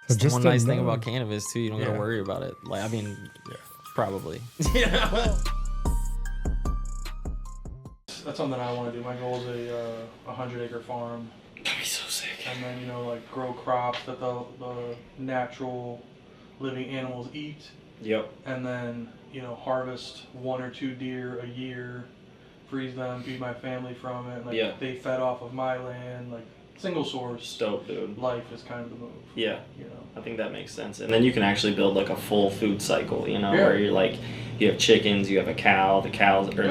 It's the one nice thing about cannabis too. You don't gotta worry about it. Like, I mean, probably. Yeah. That's something I want to do. My goal is a 100-acre farm. That'd be so sick. And then, like grow crops that the natural living animals eat. Yep. And then, harvest 1 or 2 deer a year, freeze them, feed my family from it. Like, they fed off of my land, like single source. Dope, dude. Life is kind of the move. Yeah. I think that makes sense. And then you can actually build like a full food cycle, where you're like, you have chickens, you have a cow, the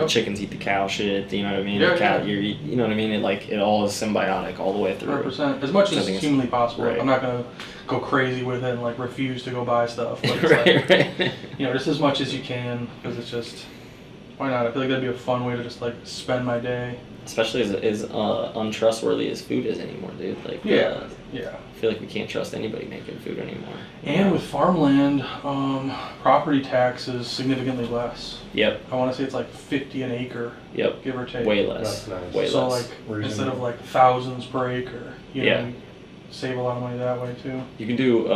chickens eat the cow shit, you know what I mean? The cow, you know what I mean? It all is symbiotic all the way through. 100%. As much as humanly possible. Right. I'm not going to go crazy with it and like refuse to go buy stuff. But it's right. Just as much as you can, because it's just, why not? I feel like that'd be a fun way to just like spend my day. Especially as untrustworthy as food is anymore, dude. Like, I feel like we can't trust anybody making food anymore. And with farmland, property tax is significantly less. Yep. I want to say it's like $50 an acre. Yep. Give or take. Way less. That's nice. Way so less. Like instead of like thousands per acre, you save a lot of money that way too. You can do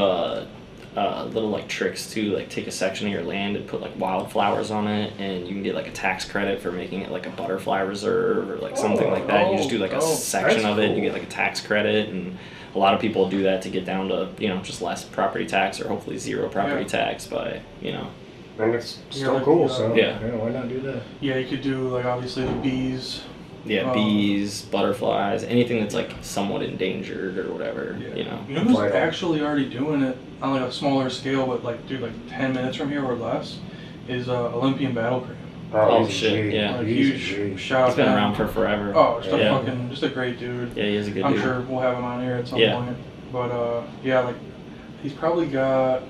little like tricks too, like take a section of your land and put like wildflowers on it, and you can get like a tax credit for making it like a butterfly reserve or like something like that. You just do like a section of it, and you get like a tax credit, and a lot of people do that to get down to just less property tax or hopefully zero property tax by And it's still cool, so why not do that? Yeah, you could do like obviously the bees. Yeah, bees, butterflies, anything that's like somewhat endangered or whatever, You know who's actually already doing it on like a smaller scale, but like 10 minutes from here or less, is Olympian Battle Cream. Oh shit, yeah. Like, huge shout out. He's been around for forever. Oh, just a great dude. Yeah, he is a good dude. I'm sure we'll have him on here at some point. But like he's probably got,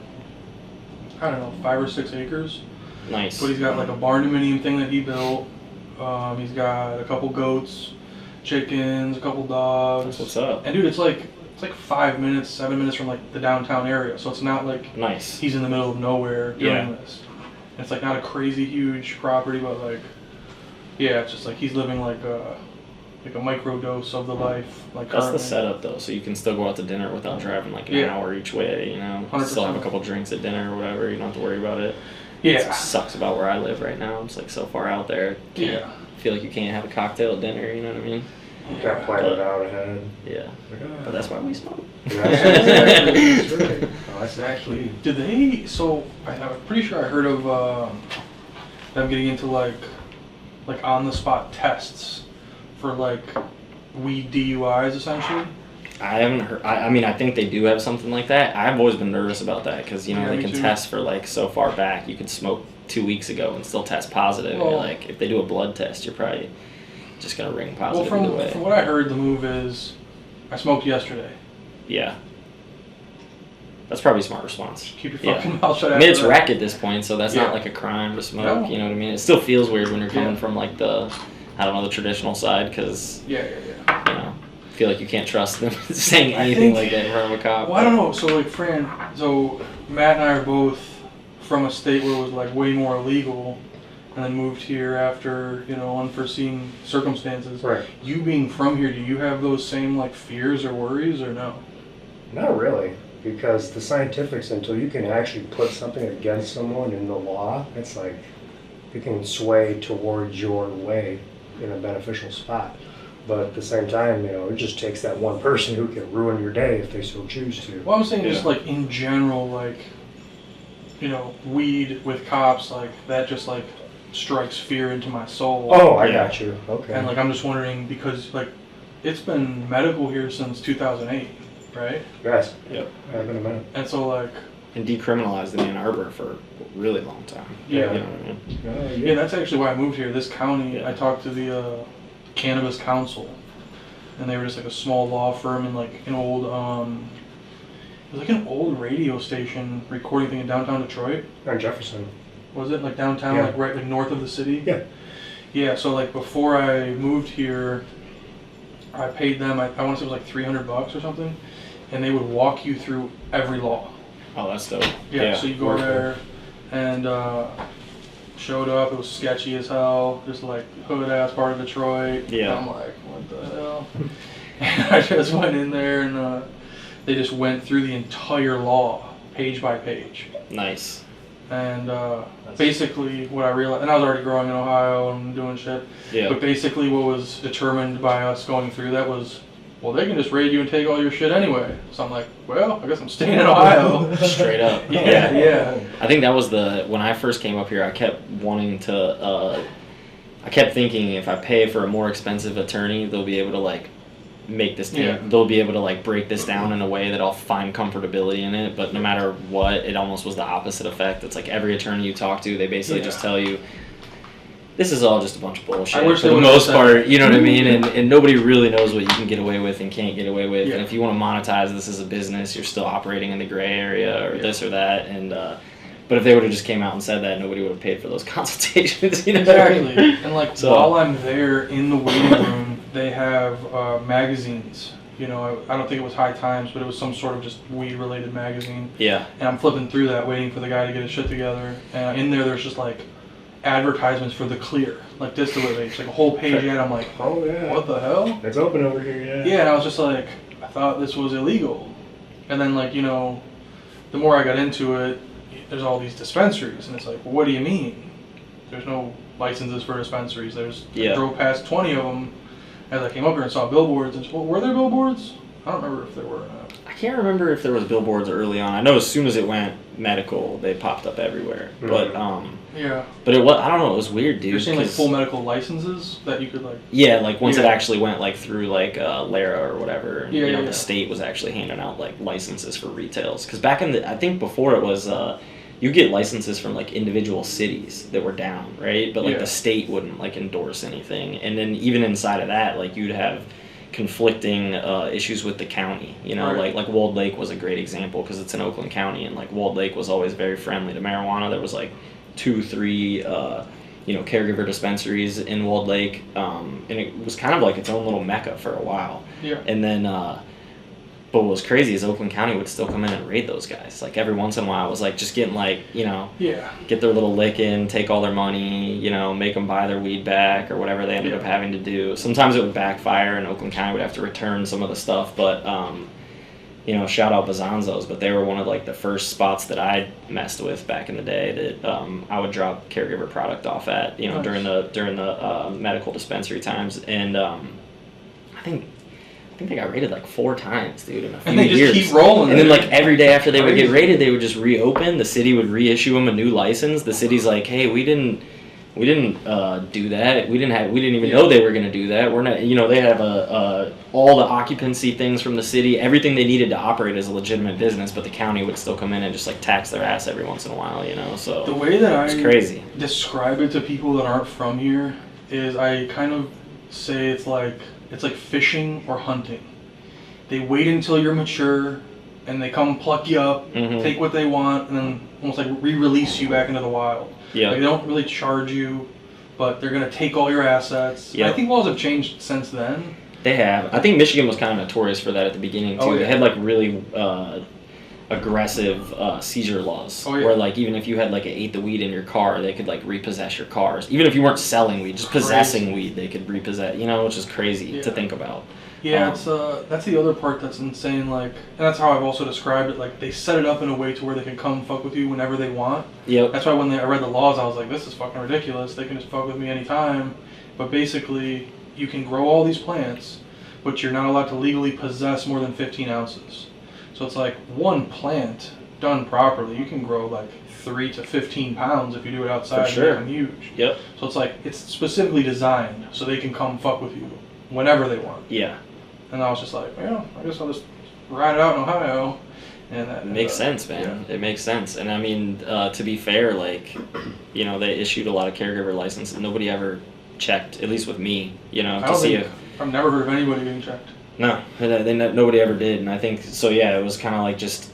I don't know, 5 or 6 acres. Nice. But he's got like a barn dominium thing that he built. He's got a couple goats, chickens, a couple dogs. That's what's up. And dude, it's like 7 minutes from like the downtown area. So it's not like he's in the middle of nowhere doing this. And it's like not a crazy huge property, but like, it's just like he's living like a micro dose of the life. Like that's the setup though, so you can still go out to dinner without driving like an hour each way. 100%. Still have a couple drinks at dinner or whatever. You don't have to worry about it. Yeah. It sucks about where I live right now. It's like so far out there. Feel like you can't have a cocktail at dinner, you know what I mean? You got to plan it out ahead. Yeah. But that's why we smoke. That's right. That's actually. Did they? So I'm pretty sure I heard of them getting into like on the spot tests for like weed DUIs essentially. I haven't heard. I mean, I think they do have something like that. I've always been nervous about that because they can test for like so far back. You could smoke 2 weeks ago and still test positive. Well, like if they do a blood test, you're probably just gonna ring positive either way. From what I heard, the move is, I smoked yesterday. Yeah. That's probably a smart response. Keep your fucking mouth shut. I mean, it's rec at this point, so that's not like a crime to smoke. No. You know what I mean? It still feels weird when you're coming from like the traditional side because I feel like you can't trust them saying anything like that in front of a cop. Well, I don't know. So like Fran, Matt and I are both from a state where it was like way more illegal, and then moved here after unforeseen circumstances. Right. You being from here, do you have those same like fears or worries or no? Not really, because the scientifics, until you can actually put something against someone in the law, it's like you can sway towards your way in a beneficial spot. But at the same time, it just takes that one person who can ruin your day if they so choose to. Well, I'm saying just like in general, like, weed with cops, like that just like strikes fear into my soul. Oh, I got you. Okay. And like I'm just wondering because like it's been medical here since 2008, right? Yes. Yep. I've been a minute. And so like. And decriminalized in Ann Arbor for a really long time. Yeah. You know what I mean? Yeah, that's actually why I moved here. This county, I talked to the Cannabis Council, and they were just like a small law firm in like an old it was like an old radio station recording thing in downtown Detroit. On Jefferson. Was it like downtown, like right like north of the city? Yeah. Yeah. So like before I moved here, I paid them. I want to say it was like $300 or something, and they would walk you through every law. Oh, that's dope. Yeah. So you go there, and showed up. It was sketchy as hell. Just like hood ass part of Detroit. Yeah. And I'm like, what the hell? And I just went in there and they just went through the entire law, page by page. Nice. And basically what I realized, and I was already growing in Ohio and doing shit, but basically what was determined by us going through that was, well, they can just raid you and take all your shit anyway. So I'm like, well, I guess I'm staying in Ohio. Straight up. Yeah. I think that was when I first came up here, I kept wanting to, I kept thinking if I pay for a more expensive attorney, they'll be able to like make this they'll be able to like break this down in a way that I'll find comfortability in it. But no matter what, it almost was the opposite effect. It's like every attorney you talk to, they basically just tell you, this is all just a bunch of bullshit for the most part, you know what I mean? And nobody really knows what you can get away with and can't get away with. And if you want to monetize this as a business, you're still operating in the gray area or this or that. And but if they would have just came out and said that, nobody would have paid for those consultations. You know? Exactly. And like while I'm there in the waiting room, they have magazines. You know, I don't think it was High Times, but it was some sort of just weed-related magazine. Yeah. And I'm flipping through that, waiting for the guy to get his shit together. And in there's just like advertisements for the clear, like distillate vapes, like a whole page ad. I'm like, oh yeah, what the hell? It's open over here, yeah. Yeah, and I was just like, I thought this was illegal. And then like, you know, the more I got into it, there's all these dispensaries, and it's like, well, what do you mean? There's no licenses for dispensaries. I drove past 20 of them as I came up here and saw billboards. And well, were there billboards? I don't remember if there were or not. I can't remember if there was billboards early on. I know as soon as it went medical, they popped up everywhere. Mm-hmm. But it was, I don't know, it was weird, dude. You're saying like full medical licenses that you could like. Yeah, like once it actually went like through like LARA or whatever. And, you know, the state was actually handing out like licenses for retails. Because back in I think before it was. You get licenses from like individual cities that were down, right? But like the state wouldn't like endorse anything. And then even inside of that, like you'd have conflicting issues with the county. You know, like Walled Lake was a great example because it's in Oakland County, and like Walled Lake was always very friendly to marijuana. There was like 2-3 caregiver dispensaries in Walled Lake, and it was kind of like its own little mecca for a while. Yeah. And then but what was crazy is Oakland County would still come in and raid those guys. Like every once in a while, it was like just getting like, you know, get their little lick in, take all their money, you know, make them buy their weed back or whatever they ended up having to do. Sometimes it would backfire and Oakland County would have to return some of the stuff. But, you know, shout out Bazanzo's, but they were one of like the first spots that I messed with back in the day that I would drop caregiver product off at, you know, during the medical dispensary times. And I think they got raided like 4 times, dude, in a few years. And they just keep rolling. And then like every day after they would get raided, they would just reopen. The city would reissue them a new license. The city's like, hey, we didn't do that. We didn't even know they were gonna do that. We're not, you know, they have all the occupancy things from the city, everything they needed to operate as a legitimate business, but the county would still come in and just like tax their ass every once in a while, you know. So the way that it's crazy. Describe it to people that aren't from here is I kind of say it's like fishing or hunting. They wait until you're mature, and they come pluck you up, take what they want, and then almost like re-release you back into the wild. Yeah. Like they don't really charge you, but they're gonna take all your assets. I think laws have changed since then. They have. I think Michigan was kind of notorious for that at the beginning too. They had like really aggressive seizure laws where like even if you had like ate the weed in your car, they could like repossess your cars. Even if you weren't selling weed, just possessing weed, they could repossess, you know, which is crazy to think about. Yeah, it's that's the other part that's insane, like, and that's how I've also described it, like they set it up in a way to where they can come fuck with you whenever they want. Yep. That's why when I read the laws, I was like, this is fucking ridiculous. They can just fuck with me anytime. But basically, you can grow all these plants, but you're not allowed to legally possess more than 15 ounces. So it's like one plant done properly, you can grow like 3 to 15 pounds if you do it outside. For sure. And make them huge. Yep. So it's like it's specifically designed so they can come fuck with you whenever they want. Yeah. And I was just like, well, I guess I'll just ride it out in Ohio. And that makes sense, man. Yeah. It makes sense. And I mean, to be fair, like, you know, they issued a lot of caregiver licenses. Nobody ever checked, at least with me, you know, to see if. I've never heard of anybody getting checked. No, nobody ever did. And I think, so yeah, it was kind of like just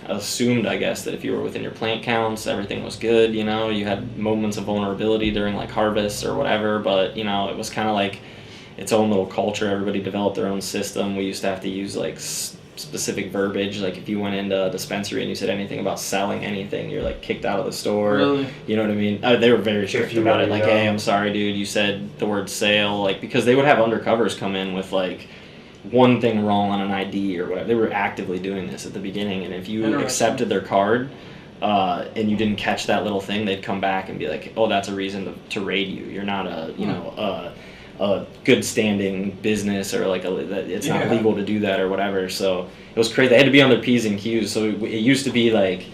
assumed, I guess, that if you were within your plant counts, everything was good, you know. You had moments of vulnerability during like harvests or whatever, but, you know, it was kind of like its own little culture. Everybody developed their own system. We used to have to use like specific verbiage. Like if you went into a dispensary and you said anything about selling anything, you're like kicked out of the store. Really? You know what I mean? They were very strict about it. Like, hey, I'm sorry, dude, you said the word sale. Like, because they would have undercovers come in with like one thing wrong on an ID or whatever. They were actively doing this at the beginning, and if you accepted their card and you didn't catch that little thing, they'd come back and be like, oh, that's a reason to raid you. You're not a good standing business, or like it's not legal to do that or whatever. So it was crazy. They had to be on their P's and Q's. So it used to be like,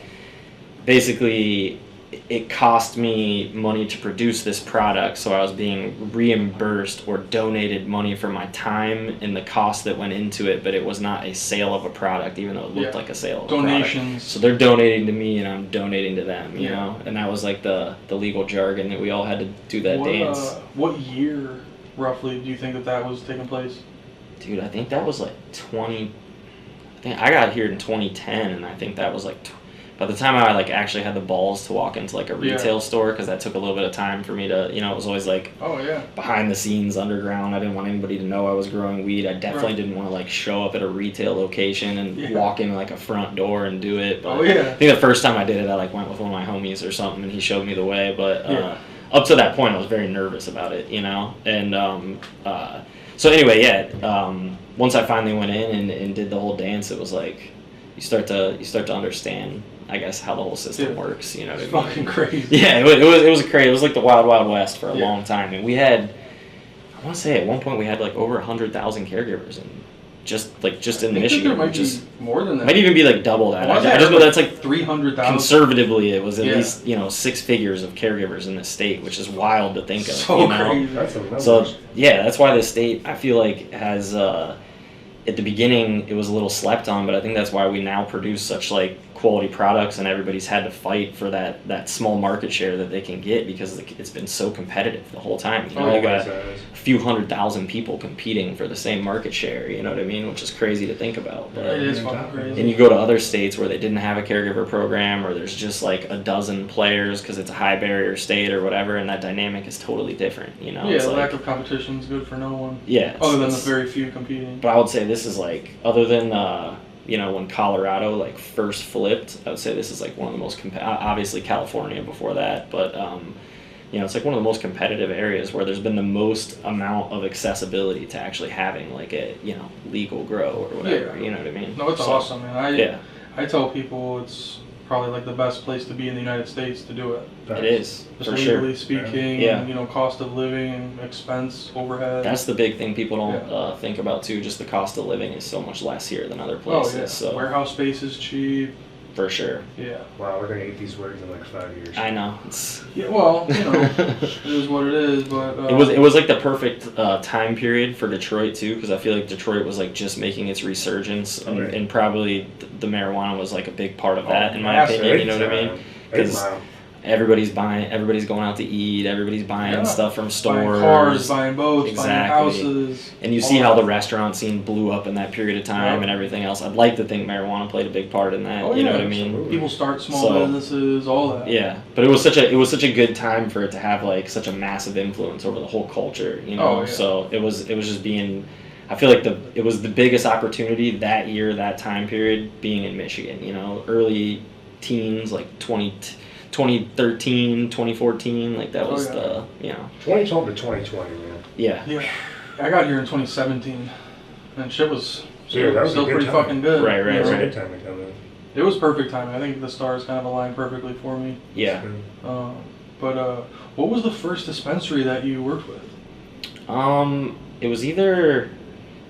basically, it cost me money to produce this product, so I was being reimbursed or donated money for my time and the cost that went into it, but it was not a sale of a product, even though it looked like a sale of donations. A product. So they're donating to me and I'm donating to them, you know? And that was like the legal jargon that we all had to do that dance. What year, roughly, do you think that was taking place? Dude, I think that was like I got here in 2010, and I think that was like... By the time I like actually had the balls to walk into like a retail store, because that took a little bit of time for me to, you know, it was always like behind the scenes, underground. I didn't want anybody to know I was growing weed. I definitely didn't want to like show up at a retail location and walk in like a front door and do it. But I think the first time I did it, I like went with one of my homies or something, and he showed me the way. But up to that point, I was very nervous about it, you know. And so anyway, once I finally went in and did the whole dance, it was like you start to understand, I guess, how the whole system works, you know what I mean? It's fucking crazy. Yeah, it was crazy. It was like the Wild Wild West for a long time. And we had, I want to say at one point we had like over 100,000 caregivers, and just in Michigan. There might be more than that. Might even be like double that. I just know that's like 300,000. Conservatively, it was at least, you know, 6 figures of caregivers in this state, which is wild to think of. So you know? crazy. That's why the state, I feel like, has at the beginning it was a little slept on, but I think that's why we now produce such like quality products, and everybody's had to fight for that small market share that they can get, because it's been so competitive the whole time. You know, you got a few 100,000 people competing for the same market share, you know what I mean, which is crazy to think about. But, it is fucking crazy. And you go to other states where they didn't have a caregiver program, or there's just like a dozen players because it's a high barrier state or whatever, and that dynamic is totally different, you know. Yeah, it's lack of competition is good for no one. Yeah. Other than the very few competing. But I would say this is like, other than you know, when Colorado like first flipped, I would say this is like one of the most obviously California before that, but you know, it's like one of the most competitive areas where there's been the most amount of accessibility to actually having like a, you know, legal grow or whatever. You know what I mean? No, it's awesome, man. I tell people it's probably like the best place to be in the United States to do it. It is, just for legally sure. speaking, and, you know, cost of living and expense, overhead. That's the big thing people don't think about too. Just the cost of living is so much less here than other places. Oh yeah, so. Warehouse space is cheap. For sure. Yeah. Wow, we're gonna eat these words in like 5 years. I know. Yeah, well, you know, it is what it is, but it was like the perfect time period for Detroit too, because I feel like Detroit was like just making its resurgence, and probably the marijuana was like a big part of that, in my opinion. You know what I mean? Because everybody's going out to eat, everybody's buying stuff from stores, buying cars, buying boats, buying houses, and you see how the restaurant scene blew up in that period of time and everything else. I'd like to think marijuana played a big part in that. You know what I mean? Absolutely. People start small businesses, all that. Yeah, but it was such a good time for it to have like such a massive influence over the whole culture. You know, so it was just being. I feel like it was the biggest opportunity that year, that time period, being in Michigan. You know, early teens, like 2013, 2014, like that was the, you know. 2012 to 2020, man. Yeah. Yeah. I got here in 2017, and shit was still pretty time. Fucking good. Right. It was a good time to come in. It was perfect timing. I think the stars kind of aligned perfectly for me. Yeah. But what was the first dispensary that you worked with? It was either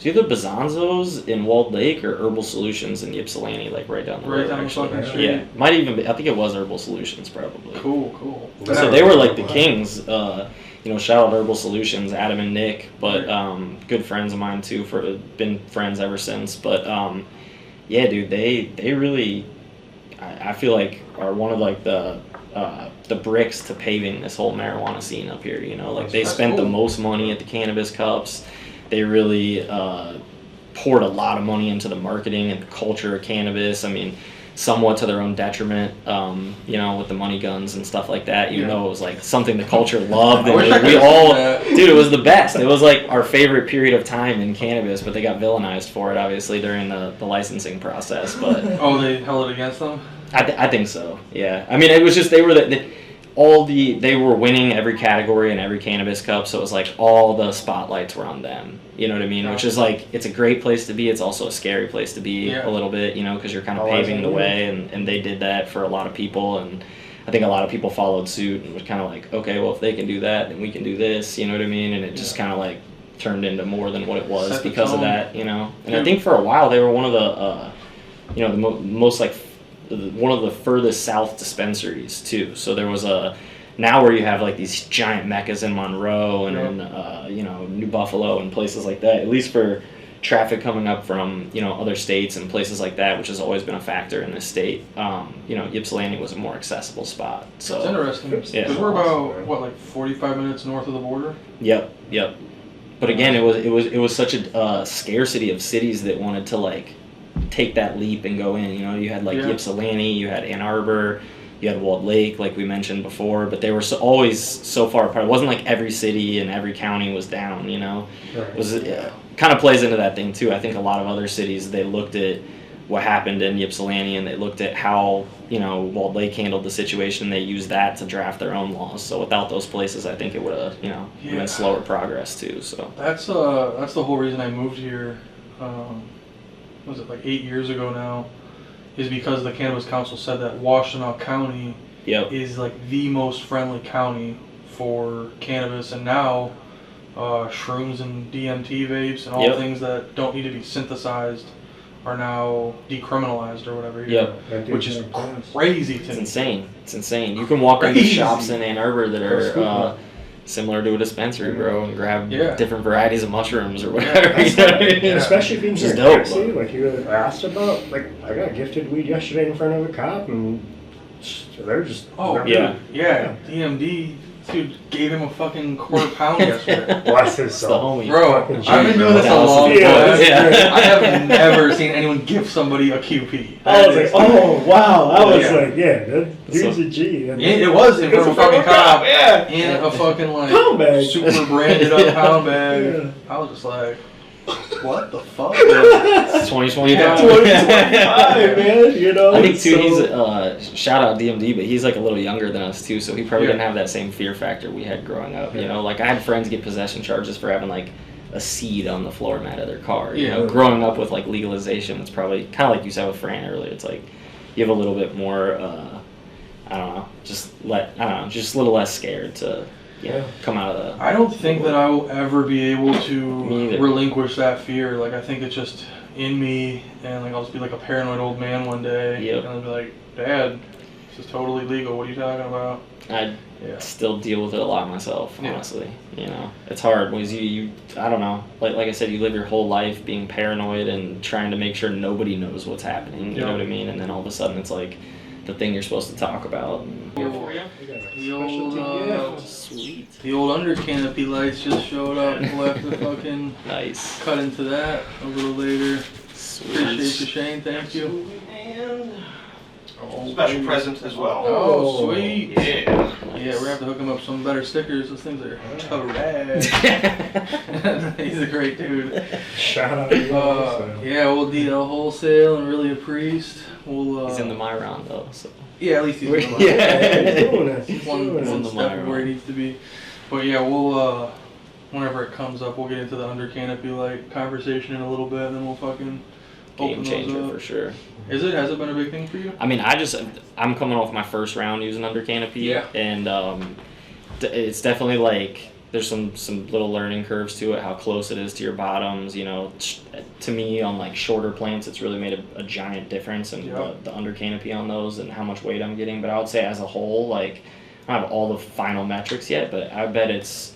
Bazanzo's in Walled Lake or Herbal Solutions in Ypsilanti, like right down the road. Right down the fucking street. Yeah, might even be, I think it was Herbal Solutions probably. Cool. So they were like the kings. You know, shout out Herbal Solutions, Adam and Nick, but good friends of mine too. Been friends ever since. But yeah, dude, they really, I feel like are one of like the bricks to paving this whole marijuana scene up here. You know, like they spent the most money at the Cannabis Cups. They really poured a lot of money into the marketing and the culture of cannabis. I mean, somewhat to their own detriment, you know, with the money guns and stuff like that, even though it was like something the culture loved. And dude, it was the best. It was like our favorite period of time in cannabis, but they got villainized for it, obviously, during the licensing process. But they held it against them? I think so, yeah. I mean, it was just, they were they were winning every category in every cannabis cup, so it was like all the spotlights were on them. You know what I mean? Which is like, it's a great place to be. It's also a scary place to be a little bit, you know, because you're kind of paving the way, and they did that for a lot of people, and I think a lot of people followed suit and was kind of like, okay, well, if they can do that, then we can do this. You know what I mean? And it just kind of like turned into more than what it was because of that, you know. And I think for a while they were one of the, you know, the most like one of the furthest south dispensaries too. So there was now where you have like these giant meccas in Monroe and in you know, New Buffalo and places like that, at least for traffic coming up from, you know, other states and places like that, which has always been a factor in this state. You know, Ypsilanti was a more accessible spot. So that's interesting. Because we're about what, like 45 minutes north of the border. Yep. But again, it was such a scarcity of cities that wanted to like take that leap and go in. You know, you had like Ypsilanti, you had Ann Arbor, you had Walled Lake, like we mentioned before, but they were always so far apart. It wasn't like every city and every county was down, you know. Right. It was kind of plays into that thing too. I think a lot of other cities, they looked at what happened in Ypsilanti and they looked at how, you know, Walled Lake handled the situation. They used that to draft their own laws. So without those places, I think it would have, you know, been slower progress too. So that's the whole reason I moved here. Was it like 8 years ago now? Is because the Cannabis Council said that Washtenaw County is like the most friendly county for cannabis, and now shrooms and DMT vapes and all things that don't need to be synthesized are now decriminalized or whatever. Which is crazy to me. It's insane. You can walk into shops in Ann Arbor that are similar to a dispensary, bro, and grab different varieties of mushrooms or whatever. You know what I mean? Especially being here in Dixie, like you asked about. Like, I got gifted weed yesterday in front of a cop, and they're just DMD. Dude gave him a fucking £quarter yesterday. Bless his soul. Bro, I've been doing this a long time. I have never seen anyone give somebody a QP. I was like, oh, wow. I was like, that dude's a G. It was in front of a fucking cop. In a fucking, like, pound bag. Super branded up pound bag. I was just like, what the fuck? It's 2025. 2025, man. You know. I think too. He's shout out DMD, but he's like a little younger than us too, so he probably didn't have that same fear factor we had growing up. You know, like I had friends get possession charges for having like a seed on the floor mat of their car. You know, growing up with like legalization, it's probably kind of like you said with Fran earlier. It's like you have a little bit more. I don't know, just a little less scared to. Come out of the... I don't think that I will ever be able to relinquish that fear. Like, I think it's just in me, and like I'll just be like a paranoid old man one day, and I'll be like, Dad, this is totally legal. What are you talking about? I still deal with it a lot myself, honestly. You know, it's hard because you I don't know. Like I said, you live your whole life being paranoid and trying to make sure nobody knows what's happening. You know what I mean? And then all of a sudden, it's like the thing you're supposed to talk about. Here for you. The old under canopy lights just showed up. We'll have to fucking cut into that a little later. Sweet. Appreciate you, Shane. Thank you. And special present as well. Oh, sweet. Yeah. We're gonna have to hook him up some better stickers. Those things are rad. He's a great dude. Shout out to you. We'll DL wholesale and really a priest. He's in the Myron though, so. Yeah, at least he's in the Myron. He's doing it. He's one step where he needs to be. But we'll whenever it comes up, we'll get into the under canopy light conversation in a little bit, and then we'll fucking game changer for sure. Has it been a big thing for you? I mean, I'm coming off my first round using under canopy, and it's definitely like there's some little learning curves to it, how close it is to your bottoms. You know, to me on like shorter plants, it's really made a giant difference in the under canopy on those and how much weight I'm getting. But I would say as a whole, like I don't have all the final metrics yet, but I bet it's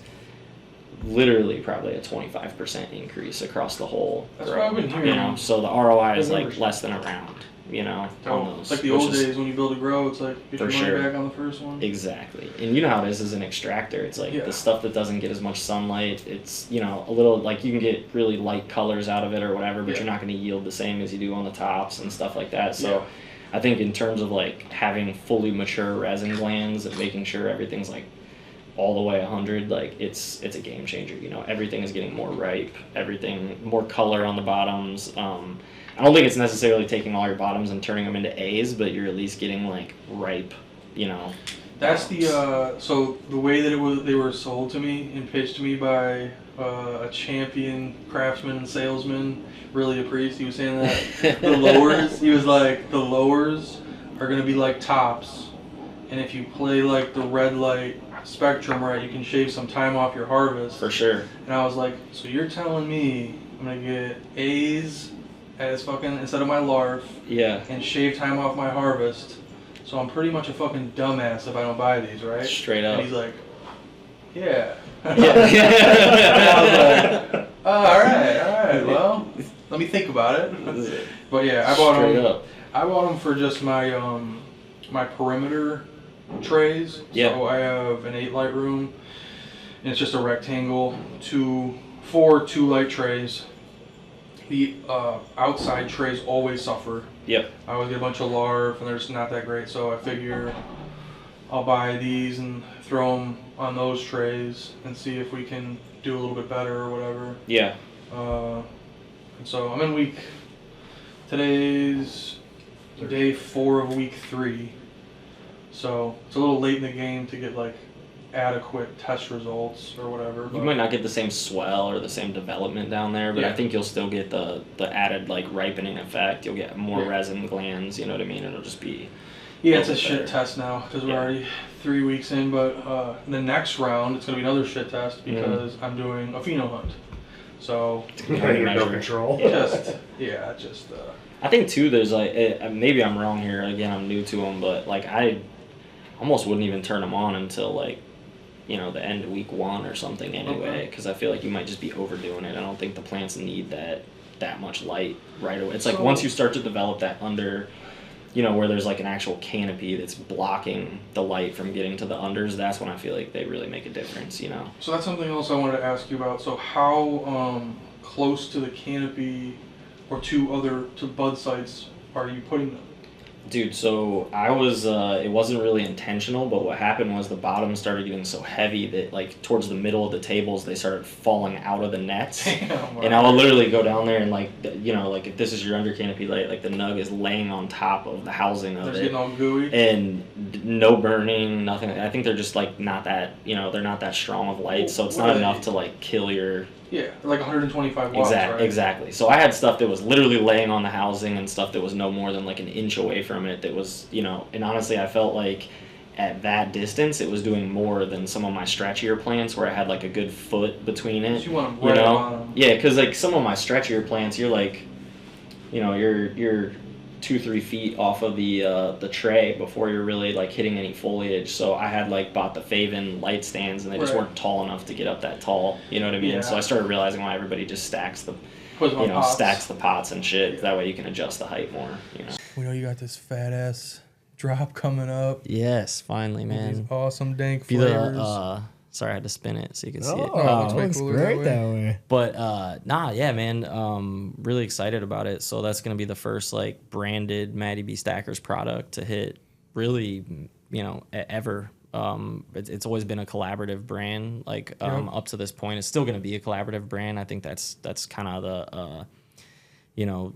literally probably a 25% increase across the whole grow, you know, so the ROI is like less than a round, you know, on those. It's like the old days when you build a grow, it's like get your money back on the first one. Exactly. And you know how it is as an extractor. It's like the stuff that doesn't get as much sunlight, it's, you know, a little like you can get really light colors out of it or whatever, but you're not going to yield the same as you do on the tops and stuff like that. So I think in terms of like having fully mature resin glands and making sure everything's like all the way 100, like it's a game changer. You know, everything is getting more ripe, everything more color on the bottoms. I don't think it's necessarily taking all your bottoms and turning them into A's, but you're at least getting like ripe, you know, That's so the way that they were sold to me and pitched to me by a champion craftsman and salesman, really a priest. He was saying that the lowers, he was like, the lowers are going to be like tops, and if you play like the red light spectrum right, you can shave some time off your harvest. For sure. And I was like, so you're telling me I'm going to get A's as fucking, instead of my larf, yeah, and shave time off my harvest. So I'm pretty much a fucking dumbass if I don't buy these, right? Straight up. And he's like, yeah. Yeah. I was like, oh, all right, well, let me think about it. But yeah, I bought them for just my my perimeter trays. Yeah. So I have an 8 light room, and it's just a rectangle, 4 2-light trays. The outside trays always suffer. Yep. I always get a bunch of larvae, and they're just not that great. So I figure I'll buy these and throw them on those trays and see if we can do a little bit better or whatever. Yeah. And so I'm in today's day 4 of week 3. So it's a little late in the game to get like adequate test results or whatever. You might not get the same swell or the same development down there, but I think you'll still get the added like ripening effect. You'll get more resin glands, you know what I mean? It'll just be it's a shit test now because we're already 3 weeks in, but the next round it's going to be another shit test because I'm doing a pheno hunt. So you're no control. I think too there's like, maybe I'm wrong here, again I'm new to them, but like I almost wouldn't even turn them on until like, you know, the end of week 1 or something anyway, because I feel like you might just be overdoing it. I don't think the plants need that much light right away. It's like once you start to develop that under, you know, where there's like an actual canopy that's blocking the light from getting to the unders, that's when I feel like they really make a difference, you know. So that's something else I wanted to ask you about. So how close to the canopy or to bud sites are you putting them? Dude, so I was, it wasn't really intentional, but what happened was the bottom started getting so heavy that, like, towards the middle of the tables, they started falling out of the nets. Damn, and I would literally go down there and, like, you know, like, if this is your under canopy light, like, the nug is laying on top of the housing of it. They're getting all gooey? And no burning, nothing. I think they're just, like, not that, you know, they're not that strong of light, so it's not enough to, like, kill your... Yeah, like 125 watts, right? Exactly. So I had stuff that was literally laying on the housing and stuff that was no more than like an inch away from it that was, you know, and honestly I felt like at that distance it was doing more than some of my stretchier plants where I had like a good foot between it. So you want them right on them. Yeah, because like some of my stretchier plants, you're like, you know, you're 2-3 feet off of the tray before you're really like hitting any foliage. So I had like bought the Faven light stands and they just weren't tall enough to get up that tall. You know what I mean? Yeah. So I started realizing why everybody just stacks the pots and shit. Yeah. That way you can adjust the height more. You know. We know you got this fat ass drop coming up. Yes, finally, man. These awesome dank flavors. Sorry, I had to spin it so you can see it. It looks great that way. But, yeah, man, really excited about it. So that's going to be the first, like, branded MattyBStackers product to hit really, you know, ever. It's always been a collaborative brand, like, up to this point. It's still going to be a collaborative brand. I think that's kind of the, you know,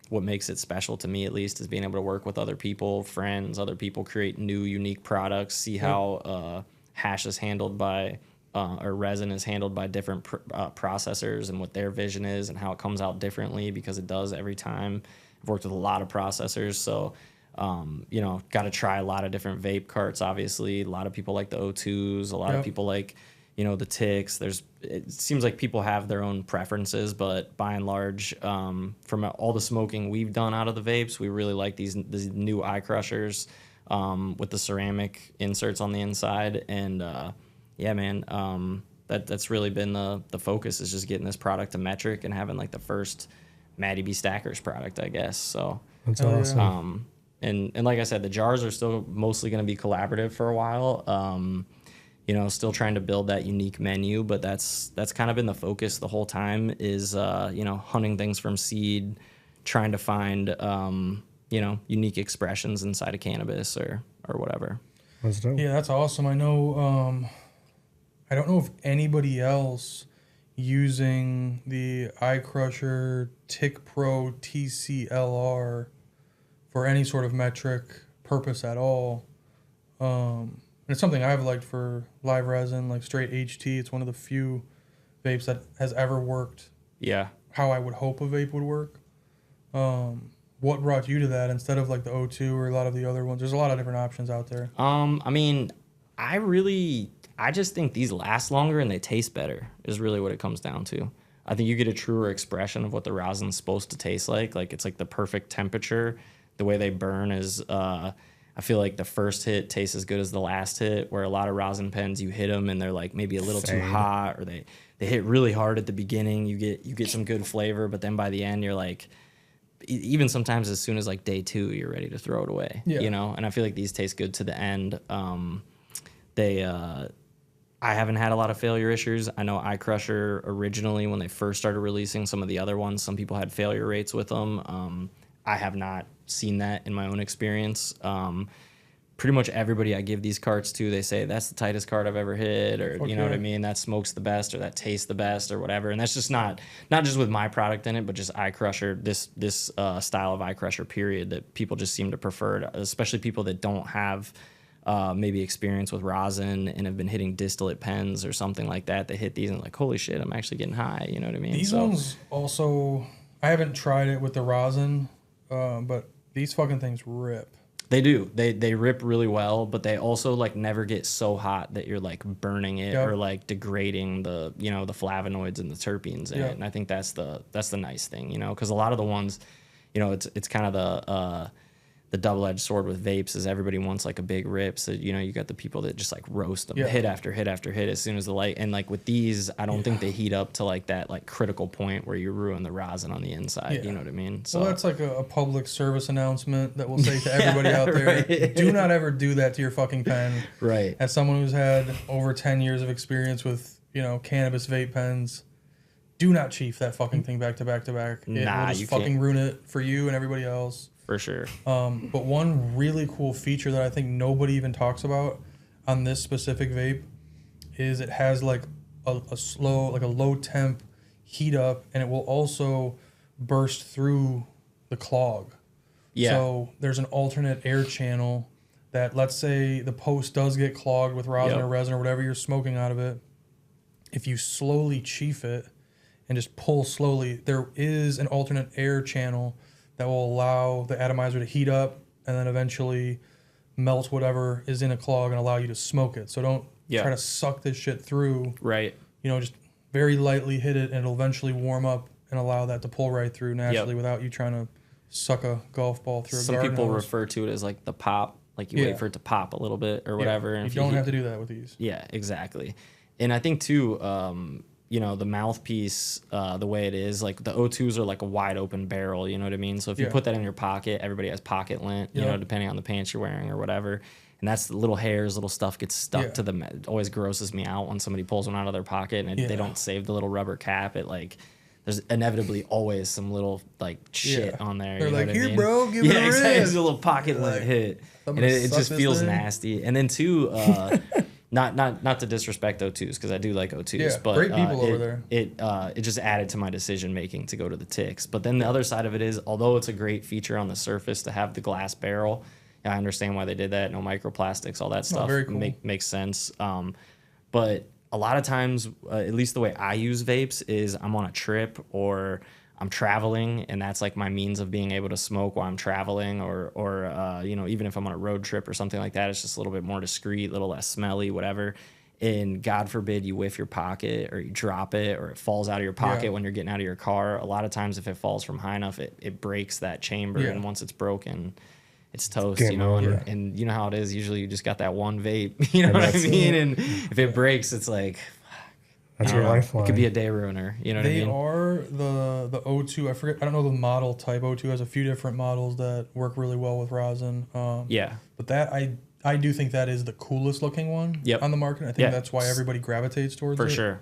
what makes it special to me, at least, is being able to work with other people, friends, other people, create new, unique products, see how... hash is handled by, or resin is handled by different processors and what their vision is and how it comes out differently because it does every time. I've worked with a lot of processors, so, you know, got to try a lot of different vape carts, obviously. A lot of people like the O2s, a lot of people like, you know, the ticks. It seems like people have their own preferences, but by and large, from all the smoking we've done out of the vapes, we really like these new eye crushers. With the ceramic inserts on the inside, and yeah, man, that's really been the focus, is just getting this product to metric and having like the first MattyBStackers product, I guess. So that's awesome. And like I said, the jars are still mostly going to be collaborative for a while. You know, still trying to build that unique menu, but that's kind of been the focus the whole time. Is you know, hunting things from seed, trying to find you know, unique expressions inside of cannabis or whatever. That's dope. Yeah, that's awesome. I know, I don't know if anybody else using the iCrusher Tick Pro TCLR for any sort of metric purpose at all. And it's something I've liked for live resin, like straight HT. It's one of the few vapes that has ever worked. Yeah. How I would hope a vape would work. What brought you to that instead of like the O2 or a lot of the other ones? There's a lot of different options out there. I mean, I just think these last longer and they taste better is really what it comes down to. I think you get a truer expression of what the rosin's supposed to taste like. Like it's like the perfect temperature. The way they burn is, I feel like the first hit tastes as good as the last hit, where a lot of rosin pens, you hit them and they're like maybe a little too hot, or they hit really hard at the beginning. You get some good flavor, but then by the end you're like, even sometimes as soon as like day 2, you're ready to throw it away. Yeah. You know, and I feel like these taste good to the end. I haven't had a lot of failure issues. I know iCrusher originally, when they first started releasing some of the other ones, some people had failure rates with them. I have not seen that in my own experience. Pretty much everybody I give these carts to, they say that's the tightest cart I've ever hit, or you know what I mean, that smokes the best, or that tastes the best, or whatever. And that's just not just with my product in it, but just iCrusher, this style of iCrusher period, that people just seem to prefer, especially people that don't have maybe experience with rosin and have been hitting distillate pens or something like that. They hit these and like, holy shit, I'm actually getting high. You know what I mean? These ones also, I haven't tried it with the rosin, but these fucking things rip. They do. They rip really well, but they also like never get so hot that you're like burning it or like degrading the, you know, the flavonoids and the terpenes in it. And I think that's the nice thing, you know, because a lot of the ones, you know, it's kind of the double-edged sword with vapes is everybody wants like a big rip. So, you know, you got the people that just like roast them hit after hit after hit as soon as the light. And like with these, I don't think they heat up to like that like critical point where you ruin the rosin on the inside. You know what I mean? So well, that's like a public service announcement that we'll say to everybody out there. Do not ever do that to your fucking pen. Right. As someone who's had over 10 years of experience with, you know, cannabis vape pens, do not chief that fucking thing back to back to back. It will just fucking ruin it for you and everybody else. For sure. But one really cool feature that I think nobody even talks about on this specific vape is it has like a slow, like a low temp heat up, and it will also burst through the clog. Yeah. So there's an alternate air channel that, let's say the post does get clogged with rosin or resin or whatever you're smoking out of it. If you slowly chief it and just pull slowly, there is an alternate air channel that will allow the atomizer to heat up and then eventually melt whatever is in a clog and allow you to smoke it. So don't try to suck this shit through. Right. You know, just very lightly hit it and it'll eventually warm up and allow that to pull right through naturally without you trying to suck a golf ball through a garden hose. Some people refer to it as like the pop, like you wait for it to pop a little bit or whatever. And you don't have to do that with these. Yeah, exactly. And I think too, you know, the mouthpiece, the way it is, like the O2s are like a wide open barrel, you know what I mean? So if you put that in your pocket, everybody has pocket lint, you know, depending on the pants you're wearing or whatever. And that's the little hairs, little stuff gets stuck to them. It always grosses me out when somebody pulls one out of their pocket and they don't save the little rubber cap. It like, there's inevitably always some little like shit on there. They're you know like, what I here, mean? bro, give it a exactly. rip. It's a little pocket lint hit. And it just feels nasty. And then too, not to disrespect O2s because I do like O2s, but great people over there. It just added to my decision making to go to the ticks. But then the other side of it is, although it's a great feature on the surface to have the glass barrel, I understand why they did that. No microplastics, all that stuff very cool. makes sense. But a lot of times, at least the way I use vapes is I'm on a trip or I'm traveling, and that's like my means of being able to smoke while I'm traveling, or you know, even if I'm on a road trip or something like that, it's just a little bit more discreet, a little less smelly, whatever. And God forbid you whiff your pocket or you drop it or it falls out of your pocket when you're getting out of your car. A lot of times if it falls from high enough, it breaks that chamber, and once it's broken, it's toast, you know, and you know how it is. Usually you just got that one vape, you know what I mean? And if it breaks, it's like, that's your lifeline. It could be a day ruiner, you know what I mean? They are the O2. I don't know the model type. O2 has a few different models that work really well with rosin. But that I do think that is the coolest looking one on the market. I think that's why everybody gravitates towards it. For sure.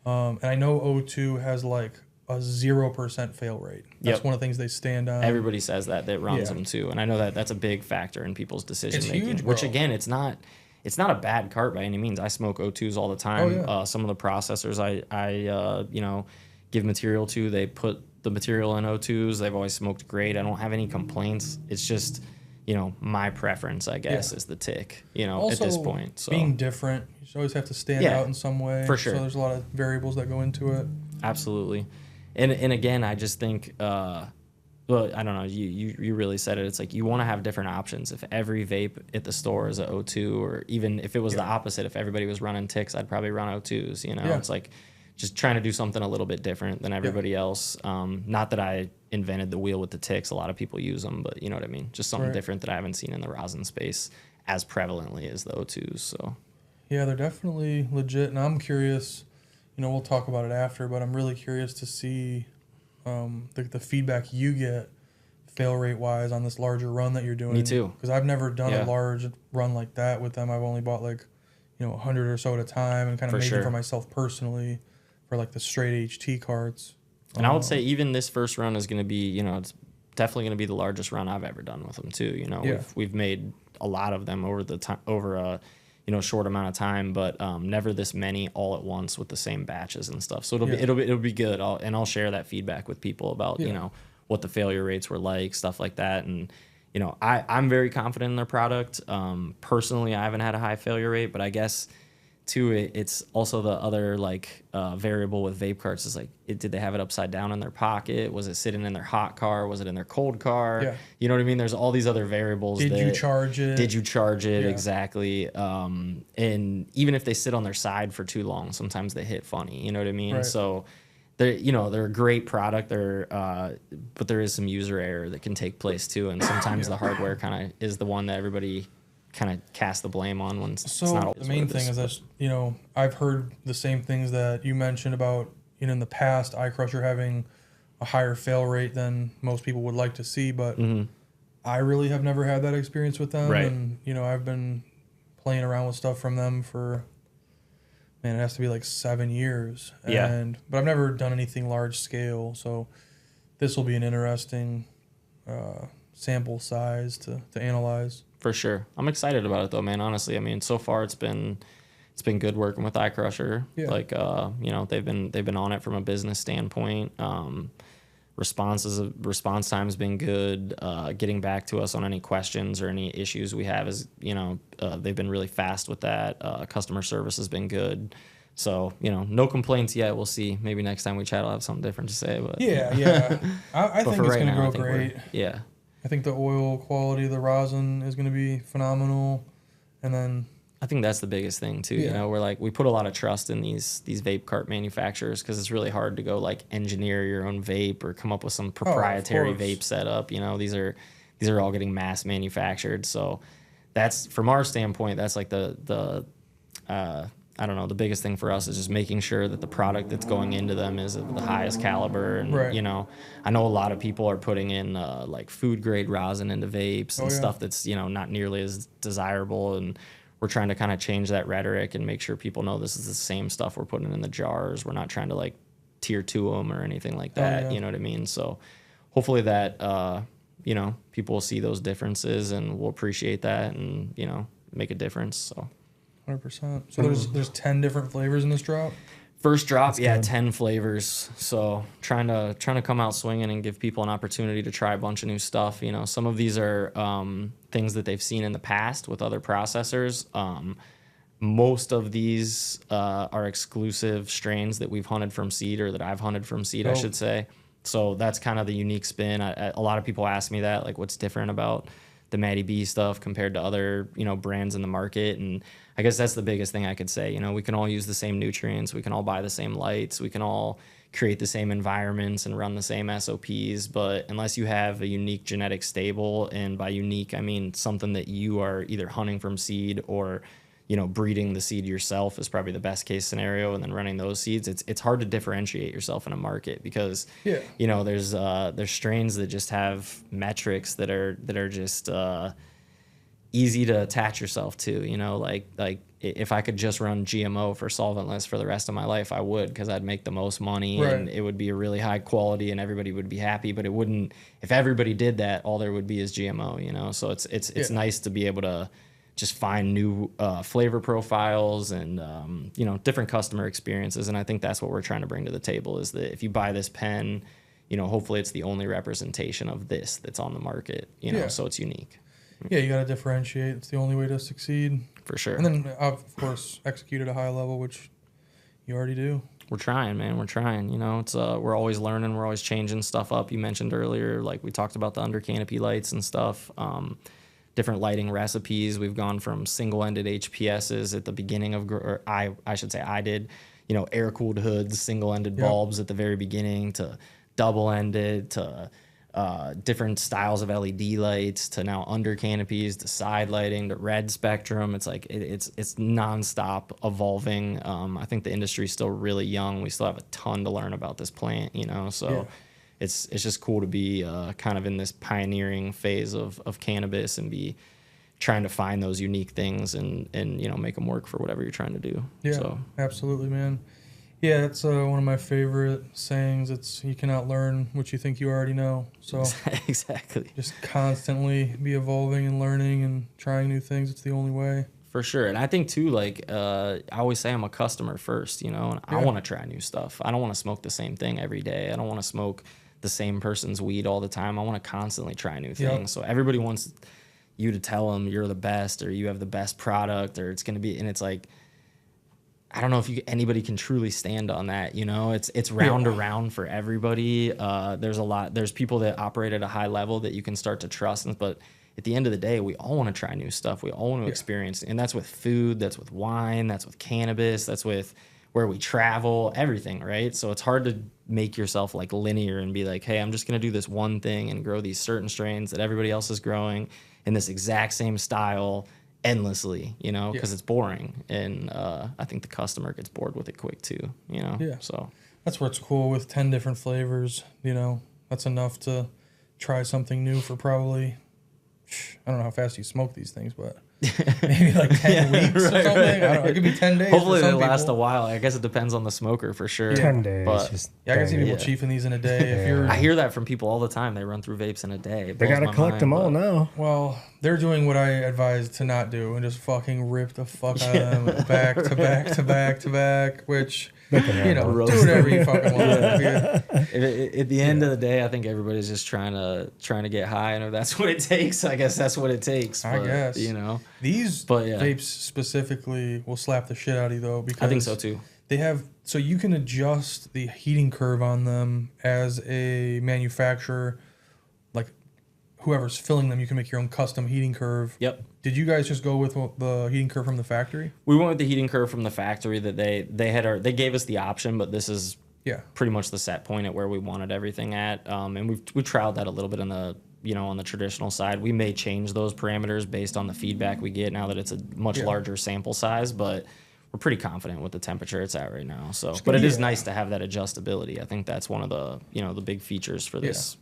And I know O2 has like a 0% fail rate. That's one of the things they stand on. Everybody says that runs them too, and I know that's a big factor in people's decision making. Huge, which again, it's not a bad cart by any means. I smoke O2s all the time. Some of the processors I you know, give material to, they put the material in O2s. They've always smoked great. I don't have any complaints. It's just, my preference, I guess, is the tick, also, at this point. So being different, you always have to stand out in some way. For sure. So there's a lot of variables that go into it. Absolutely. And again, I just think, well, I don't know, you really said it. It's like you want to have different options. If every vape at the store is a O2, or even if it was the opposite, if everybody was running ticks, I'd probably run O2s, It's like just trying to do something a little bit different than everybody else. Not that I invented the wheel with the ticks. A lot of people use them, but you know what I mean? Just something different that I haven't seen in the rosin space as prevalently as the O2s. So yeah, they're definitely legit. And I'm curious, we'll talk about it after, but I'm really curious to see the feedback you get fail rate wise on this larger run that you're doing. Me too. Because I've never done a large run like that with them. I've only bought 100 or so at a time and kind of made it for myself personally for like the straight HT carts. And I would say even this first run is going to be, it's definitely going to be the largest run I've ever done with them too. We've made a lot of them over the time, over a short amount of time, but never this many all at once with the same batches and stuff. So it'll be good. I'll share that feedback with people about what the failure rates were like, stuff like that. And I'm very confident in their product. Personally, I haven't had a high failure rate, but I guess too, it's also the other variable with vape carts is did they have it upside down in their pocket? Was it sitting in their hot car? Was it in their cold car? Yeah. You know what I mean? There's all these other variables. Did you charge it? Yeah. Exactly. And even if they sit on their side for too long, sometimes they hit funny. You know what I mean? Right. So they're a great product. But there is some user error that can take place too, and sometimes the hardware kind of is the one that everybody kind of cast the blame on when it's not always the main thing is that I've heard the same things that you mentioned about in the past iCrusher having a higher fail rate than most people would like to see, but I really have never had that experience with them. Right. And I've been playing around with stuff from them for it has to be 7 years. But I've never done anything large scale, so this will be an interesting sample size to analyze. For sure. I'm excited about it though, man. Honestly, I mean, so far it's been good working with iCrusher. Yeah. They've been on it from a business standpoint. Response time's been good. Getting back to us on any questions or any issues we have is, they've been really fast with that. Customer service has been good. So, no complaints yet. We'll see. Maybe next time we chat, I'll have something different to say. But yeah. I think it's going to go great. Yeah. I think the oil quality of the rosin is going to be phenomenal. And then I think that's the biggest thing too. We're we put a lot of trust in these vape cart manufacturers because it's really hard to go engineer your own vape or come up with some proprietary vape setup. These are all getting mass manufactured. So that's, from our standpoint, that's the I don't know, the biggest thing for us is just making sure that the product that's going into them is of the highest caliber. And, I know a lot of people are putting in food grade rosin into vapes and stuff that's, not nearly as desirable. And we're trying to kind of change that rhetoric and make sure people know this is the same stuff we're putting in the jars. We're not trying to tier 2 them or anything like that. You know what I mean? So hopefully that, people will see those differences and will appreciate that and, make a difference. So 100%. So there's 10 different flavors in this drop? First drop, 10 flavors. So trying to come out swinging and give people an opportunity to try a bunch of new stuff. Some of these are things that they've seen in the past with other processors. Most of these are exclusive strains that we've hunted from seed, or that I've hunted from seed, I should say. So that's kind of the unique spin. A lot of people ask me that, what's different about the MattyB stuff compared to other, brands in the market. And I guess that's the biggest thing I could say. We can all use the same nutrients. We can all buy the same lights. We can all create the same environments and run the same SOPs. But unless you have a unique genetic stable, and by unique, I mean something that you are either hunting from seed or, breeding the seed yourself is probably the best case scenario, and then running those seeds, it's hard to differentiate yourself in a market because, there's strains that just have metrics that are just easy to attach yourself to, if I could just run GMO for solventless for the rest of my life, I would, because I'd make the most money and it would be a really high quality and everybody would be happy. But it wouldn't, if everybody did that, all there would be is GMO, so it's nice to be able to just find new flavor profiles and different customer experiences. And I think that's what we're trying to bring to the table, is that if you buy this pen, hopefully it's the only representation of this that's on the market, so it's unique. Yeah, you got to differentiate. It's the only way to succeed. For sure. And then, of course, execute at a high level, which you already do. We're trying, man. We're trying. You know, it's we're always learning. We're always changing stuff up. You mentioned earlier, like we talked about the under canopy lights and stuff. Different lighting recipes. We've gone from single-ended HPSs at the beginning of, or I should say I did, you know, air-cooled hoods, single-ended bulbs at the very beginning, to double-ended, to different styles of LED lights, to now under canopies, to side lighting, to red spectrum. It's like it's nonstop evolving. I think the industry's still really young. We still have a ton to learn about this plant, you know. So it's just cool to be kind of in this pioneering phase of cannabis and be trying to find those unique things and you know, make them work for whatever you're trying to do. Yeah, so. Absolutely, man. Yeah, it's one of my favorite sayings. It's you cannot learn what you think you already know. So exactly. Just constantly be evolving and learning and trying new things. It's the only way. For sure. And I think too, like I always say, I'm a customer first, you know, and I want to try new stuff. I don't want to smoke the same thing every day. I don't want to smoke the same person's weed all the time. I want to constantly try new things. So everybody wants you to tell them you're the best, or you have the best product, or it's going to be, and it's like, I don't know if anybody can truly stand on that, you know. It's round to round for everybody. There's people that operate at a high level that you can start to trust, but at the end of the day, we all want to try new stuff. We all want to experience, and that's with food, that's with wine, that's with cannabis, that's with where we travel, everything, right? So it's hard to make yourself like linear and be like, hey, I'm just gonna do this one thing and grow these certain strains that everybody else is growing in this exact same style endlessly, you know, because it's boring, and I think the customer gets bored with it quick too, you know. So that's where it's cool with 10 different flavors, you know. That's enough to try something new for probably, I don't know how fast you smoke these things, but maybe like 10 weeks or something. I don't know. It could be 10 days. Hopefully they last a while. I guess it depends on the smoker for sure. 10 days. But I can see people chiefing these in a day. I hear that from people all the time. They run through vapes in a day. They got to collect them all now. Well, they're doing what I advise to not do and just fucking rip the fuck out of them back to back to back to back, which, you know, do whatever you fucking want. At the end of the day, I think everybody's just trying to get high, and if that's what it takes, I guess that's what it takes. I guess. You know. These vapes specifically will slap the shit out of you, though, because I think so too. They have, so you can adjust the heating curve on them as a manufacturer, like whoever's filling them. You can make your own custom heating curve. Yep. Did you guys just go with the heating curve from the factory? We went with the heating curve from the factory that they gave us the option, but this is pretty much the set point at where we wanted everything at. And we trialed that a little bit on the traditional side. We may change those parameters based on the feedback we get now that it's a much larger sample size, but we're pretty confident with the temperature it's at right now. So, but it is nice to have that adjustability. I think that's one of the the big features for this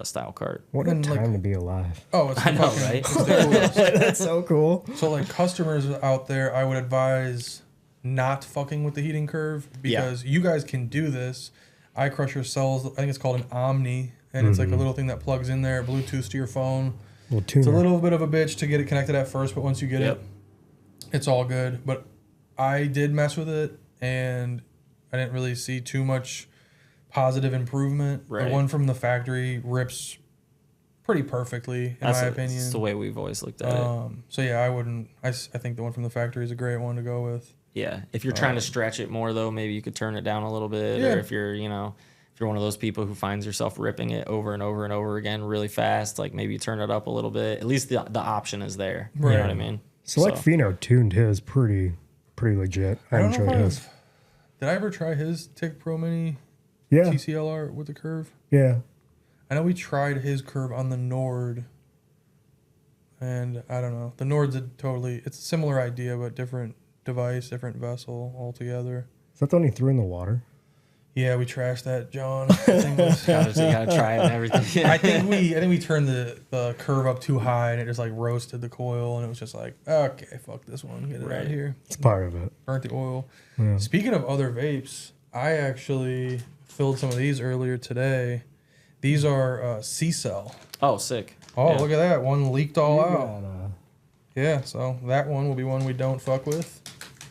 style cart. What a time to be alive! Oh, it's I know, right? It's the coolest. That's so cool. So, like customers out there, I would advise not fucking with the heating curve because you guys can do this. iCrusher sells, I think it's called an Omni, and it's like a little thing that plugs in there, Bluetooth to your phone. It's a little bit of a bitch to get it connected at first, but once you get it, it's all good. But I did mess with it, and I didn't really see too much positive improvement. Right. The one from the factory rips pretty perfectly, in my opinion. That's the way we've always looked at it. So yeah, I wouldn't. I think the one from the factory is a great one to go with. Yeah, if you're trying to stretch it more though, maybe you could turn it down a little bit. Or if you're one of those people who finds yourself ripping it over and over and over again really fast, like maybe you turn it up a little bit. At least the option is there. Right. You know what I mean? Select Pheno tuned his pretty legit. I enjoyed his. Did I ever try his Tick Pro Mini TCLR with the curve? Yeah. I know we tried his curve on the Nord, and I don't know. The Nord's it's a similar idea, but different device, different vessel altogether. Is that the one you threw in the water? Yeah, we trashed that, John. You gotta try it and everything. I think we turned the curve up too high, and it just like roasted the coil, and it was just like, okay, fuck this one, get it out of here. It's part of it. Burnt the oil. Yeah. Speaking of other vapes, I actually filled some of these earlier today. These are C-Cell. Oh, sick. Oh, look at that. One leaked all out. Yeah, so that one will be one we don't fuck with.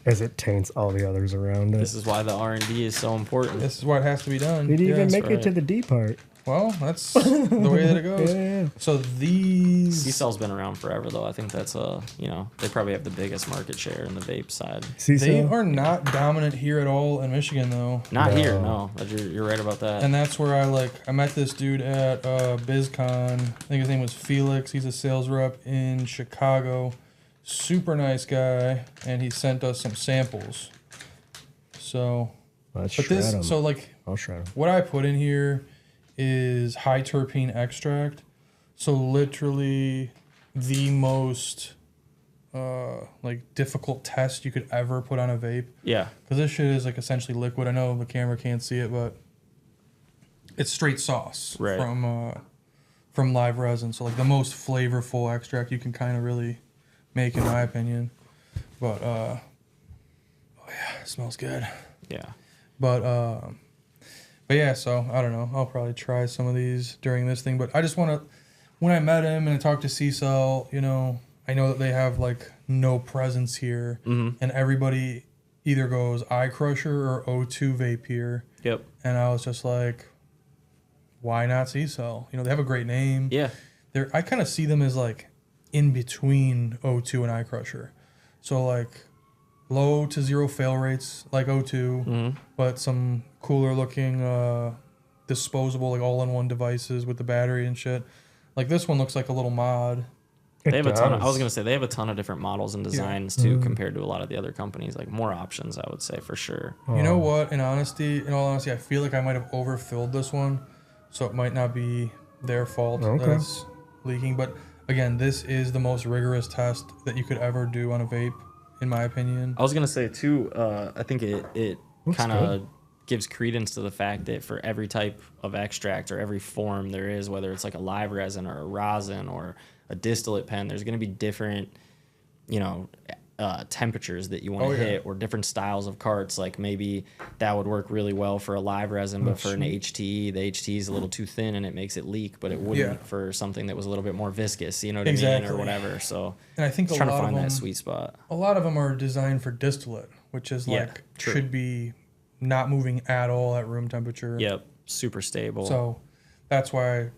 As it taints all the others around it. This is why the R&D is so important. This is why it has to be done. Did you even make it to the D part? Well, that's the way that it goes. Yeah. So these... C-Cell's been around forever, though. I think that's, they probably have the biggest market share in the vape side. They are not dominant here at all in Michigan, though. Not here, no. You're right about that. And that's where I met this dude at BizCon. I think his name was Felix. He's a sales rep in Chicago. Super nice guy, and he sent us some samples. So, I'll shred them. What I put in here is high terpene extract. So literally the most difficult test you could ever put on a vape. Yeah. Because this shit is essentially liquid. I know the camera can't see it, but it's straight sauce from live resin. So the most flavorful extract you can kind of really make, in my opinion. But it smells good. Yeah. But yeah, so I don't know. I'll probably try some of these during this thing. But I just want to, when I met him and I talked to C-Cell, I know that they have no presence here, and everybody either goes Eye Crusher or O2 vape here. Yep. And I was just like, why not C-Cell? They have a great name. Yeah. I kind of see them as in between O2 and Eye Crusher. So low to zero fail rates like O2, but some cooler looking disposable all-in-one devices with the battery and shit. This one looks like a little mod. They have a ton. I was gonna say they have a ton of different models and designs too, compared to a lot of the other companies. More options, I would say, for sure. You know what? In all honesty, I feel like I might have overfilled this one, so it might not be their fault that it's leaking. But again, this is the most rigorous test that you could ever do on a vape, in my opinion. I was gonna say too. I think it kind of gives credence to the fact that for every type of extract or every form there is, whether it's a live resin or a rosin or a distillate pen, there's going to be different, temperatures that you want to hit, or different styles of carts. Maybe that would work really well for a live resin, but for an HTE, the HTE is a little too thin and it makes it leak, but it wouldn't for something that was a little bit more viscous, you know what I mean, or whatever. So and I think trying to find that sweet spot. A lot of them are designed for distillate, which is should be not moving at all at room temperature. Yep, super stable. So that's why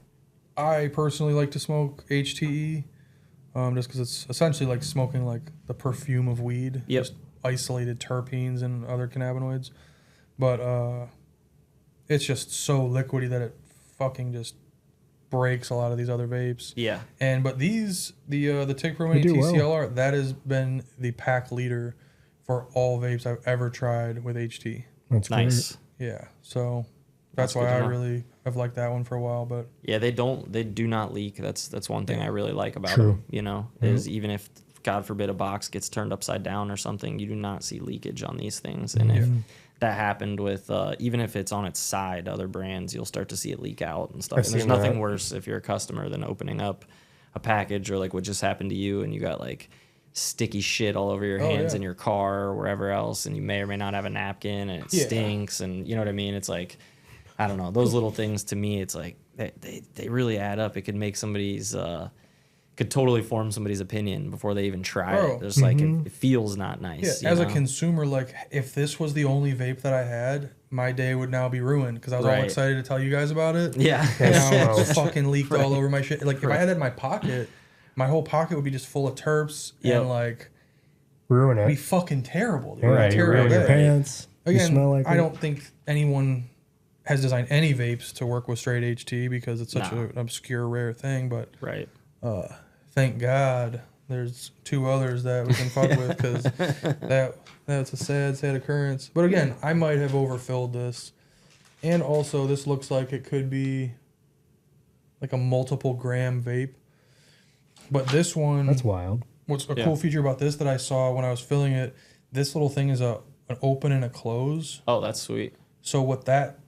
I personally like to smoke HTE, just because it's essentially smoking the perfume of weed. Yep. Just isolated terpenes and other cannabinoids. But it's just so liquidy that it fucking just breaks a lot of these other vapes. Yeah. But these, the Tick Pro Mini TCLR, that has been the pack leader for all vapes I've ever tried with HT. That's nice. Great. Yeah. So that's why I really have liked that one for a while. But yeah, they do not leak. That's one thing I really like about them. Is even if, God forbid, a box gets turned upside down or something, you do not see leakage on these things. And if that happened with, even if it's on its side, other brands, you'll start to see it leak out and stuff. And there's nothing worse if you're a customer than opening up a package or what just happened to you and you got sticky shit all over your hands in your car or wherever else, and you may or may not have a napkin and it stinks, and you know what I mean. It's I don't know, those little things to me, it's they really add up. It could make somebody's could totally form somebody's opinion before they even try it. Just it feels not nice. Yeah, as a consumer, if this was the only vape that I had, my day would now be ruined because I was all excited to tell you guys about it. Yeah, and now it's fucking leaked all over my shit. If I had it in my pocket, my whole pocket would be just full of terps and ruin it. It'd be fucking terrible. Dude. Right, you ruin your pants. Again, you smell I don't think anyone has designed any vapes to work with straight HT because it's such an obscure, rare thing. But thank God there's two others that we can fuck with because that's a sad occurrence. But again, I might have overfilled this, and also this looks like it could be a multiple gram vape. But this one... That's wild. What's a cool feature about this that I saw when I was filling it, this little thing is an open and a close. Oh, that's sweet. So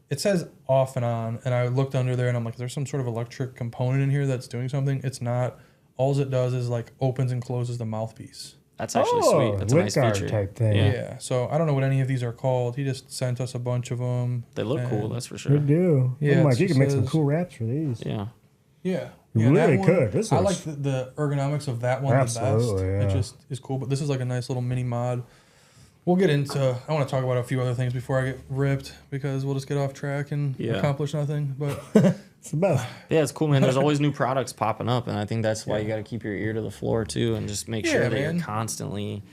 it says off and on, and I looked under there and I'm like, there's some sort of electric component in here that's doing something. It's not. All it does is opens and closes the mouthpiece. That's actually sweet. That's a nice feature. Type thing. Yeah. So I don't know what any of these are called. He just sent us a bunch of them. They look cool, that's for sure. They do. Yeah, you can make some cool wraps for these. Yeah. Yeah. You really could. I like the ergonomics of that one the best. Yeah. It just is cool. But this is a nice little mini mod. We'll get into. I want to talk about a few other things before I get ripped because we'll just get off track and accomplish nothing. But it's the best. Yeah, it's cool, man. There's always new products popping up, and I think that's why you got to keep your ear to the floor too, and just make sure that you're constantly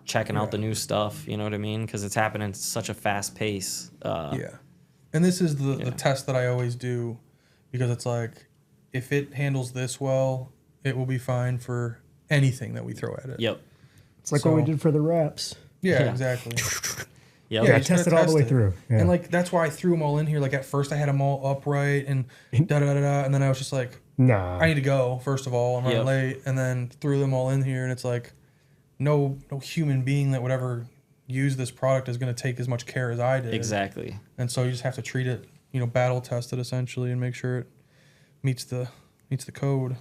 checking out the new stuff. You know what I mean? Because it's happening at such a fast pace. And this is the test that I always do, because it's like, if it handles this well, it will be fine for anything that we throw at it. Yep. It's like what we did for the wraps. Yeah, exactly. Yeah, test it all the way through. Yeah. And like that's why I threw them all in here. Like at first I had them all upright and and then I was just like, nah, I need to go. First of all, I'm running late, and then threw them all in here, and it's like, no human being that would ever use this product is going to take as much care as I did. Exactly. And so you just have to treat it, battle test it essentially, and make sure it meets the code.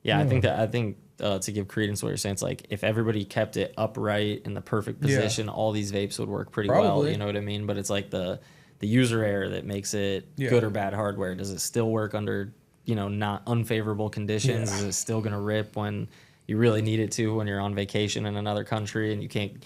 Yeah, I think to give credence to what you're saying, it's like if everybody kept it upright in the perfect position, all these vapes would work pretty well. You know what I mean? But it's like the user error that makes it good or bad hardware. Does it still work under not unfavorable conditions? Is it still gonna rip when you really need it to, when you're on vacation in another country and you can't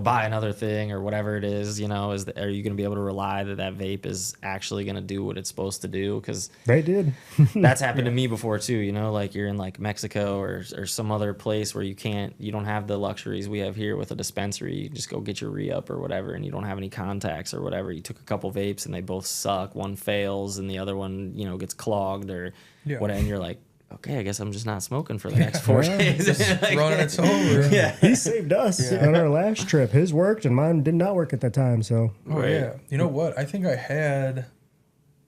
buy another thing or whatever it is? Are you going to be able to rely that vape is actually going to do what it's supposed to do? Because they did. That's happened to me before too. Like you're in like Mexico or some other place where you don't have the luxuries we have here with a dispensary. You just go get your re-up or whatever, and you don't have any contacts or whatever. You took a couple vapes and they both suck. One fails and the other one gets clogged or whatever, and you're like, okay, I guess I'm just not smoking for the next 4 days. Running it's over. Yeah, he saved us on our last trip. His worked and mine did not work at that time. So. Yeah. You know what? I think I had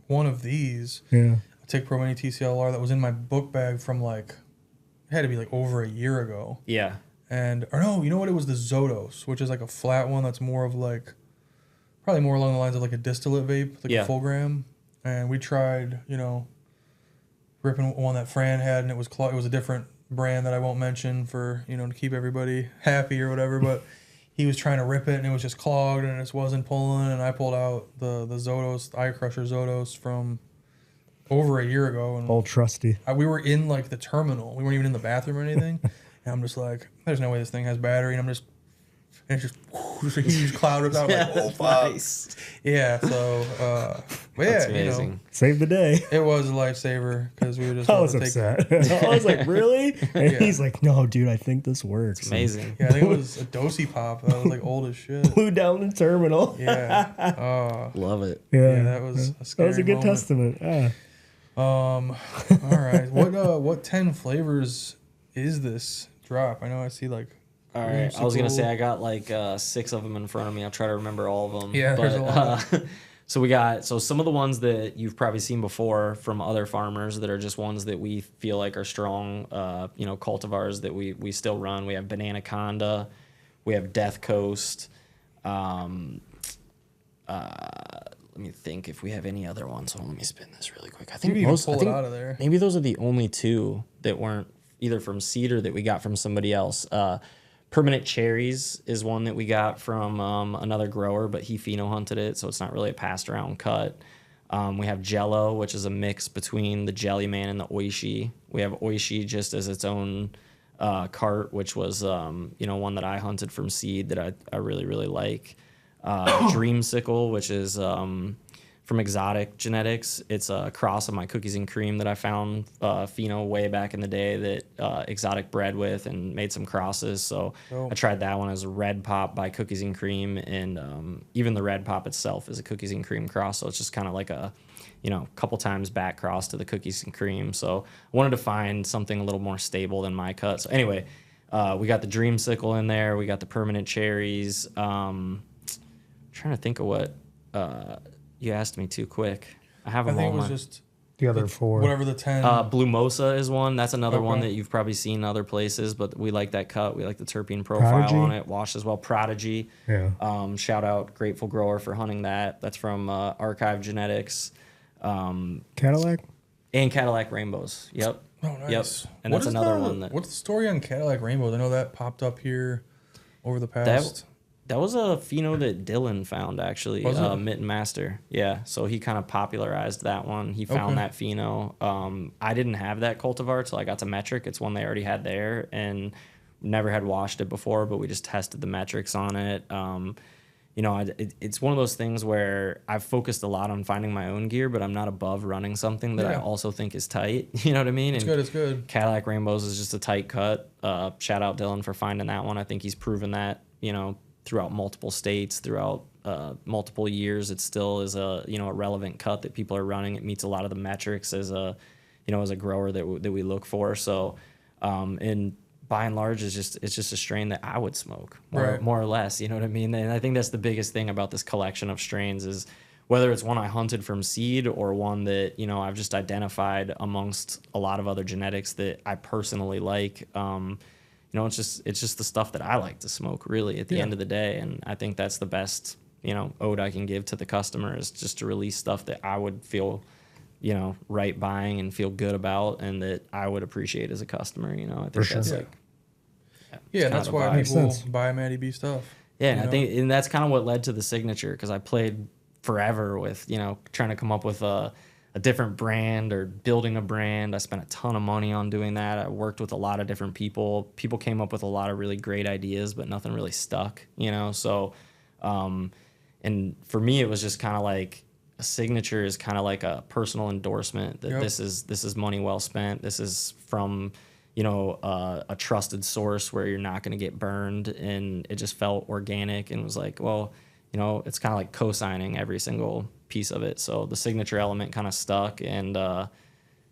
one of these. Yeah. A Take Pro Mini TCLR that was in my book bag from it had to be over a year ago. Yeah. Or no, you know what? It was the Zotos, which is like a flat one that's more of probably more along the lines of like a distillate vape, a full gram. And we tried, ripping one that Fran had, and it was a different brand that I won't mention for to keep everybody happy or whatever. But he was trying to rip it, and it was just clogged, and it just wasn't pulling. And I pulled out the Zotos, the Eye Crusher Zotos from over a year ago, and old trusty. We were in the terminal. We weren't even in the bathroom or anything. And I'm just like, there's no way this thing has battery. And it's just a huge cloud of out. I'm like, oh fuck. Nice. Yeah. So, but yeah, that's amazing. Saved the day. It was a lifesaver because we were just. I was upset. I was like, really? And he's like, no, dude, I think this works. It's amazing. Yeah, I think it was a Dosi Pop that was old as shit. Blew down the terminal. Yeah. Love it. Yeah, that was a scary That was a good moment. testament. Yeah. All right. What 10 flavors is this drop? I know I see All right, I was gonna say I got 6 of them in front of me. I'll try to remember all of them. Yeah, there's a lot. So some of the ones that you've probably seen before from other farmers that are just ones that we feel like are strong, cultivars that we still run. We have Bananaconda, we have Death Coast. Let me think if we have any other ones. So let me spin this really quick. I think maybe most. Pull it out of there. Maybe those are the only 2 that weren't either from seed or that we got from somebody else. Permanent Cherries is one that we got from another grower, but he pheno hunted it, so it's not really a passed around cut. We have Jello, which is a mix between the Jelly Man and the Oishi. We have Oishi just as its own cart, which was one that I hunted from seed that I really, really like. Dreamsicle, which is from Exotic Genetics. It's a cross of my cookies and cream that I found pheno way back in the day that Exotic bred with and made some crosses. So I tried that one as a red pop by Cookies and Cream, and even the red pop itself is a cookies and cream cross. So it's just kind of like a couple times back cross to the cookies and cream. So I wanted to find something a little more stable than my cut. So anyway, we got the Dreamsicle in there. We got the Permanent Cherries. Trying to think of what you asked me too quick. I have them all. I think it was just the other 4. Whatever the 10. Blue Mosa is one. That's another one that you've probably seen other places, but we like that cut. We like the terpene profile on it. Washed as well. Prodigy. Yeah. Shout out Grateful Grower for hunting that. That's from Archive Genetics. Cadillac? And Cadillac Rainbows. Yep. Oh, nice. Yep. And that's another one. What's the story on Cadillac Rainbows? I know that popped up here over the past. That was a pheno that Dylan found, actually, Mitten Master. Yeah, so he kind of popularized that one. He found that pheno. I didn't have that cultivar till I got to Metric. It's one they already had there, and never had washed it before, but we just tested the metrics on it. You know, it's one of those things where I've focused a lot on finding my own gear, but I'm not above running something that I also think is tight. You know what I mean? It's good. It's good. Cadillac Rainbows is just a tight cut. Shout out Dylan for finding that one. I think he's proven that, you know, throughout multiple states, throughout multiple years, it still is a, you know, a relevant cut that people are running. It meets a lot of the metrics as a, you know, as a grower that we look for. So, and by and large, it's just a strain that I would smoke, more or less. You know what I mean? And I think that's the biggest thing about this collection of strains is whether it's one I hunted from seed or one that, you know, I've just identified amongst a lot of other genetics that I personally like. You know, it's just the stuff that I like to smoke, really, at the end of the day. And I think that's the best, you know, ode I can give to the customer is just to release stuff that I would feel, you know, right buying and feel good about and that I would appreciate as a customer. You know, I think that's like... Yeah, that's why people buy Matty B stuff. Yeah, and I think and that's kind of what led to the signature, because I played forever with, you know, trying to come up with a different brand or building a brand. I spent a ton of money on doing that. I worked with a lot of different people. People came up with a lot of really great ideas, but nothing really stuck, you know? So, and for me, it was just kind of like a signature is kind of like a personal endorsement that this is money well spent. This is from, you know, a trusted source where you're not going to get burned. And it just felt organic and was like, well, you know, it's kind of like co-signing every single piece of it. So the signature element kind of stuck, and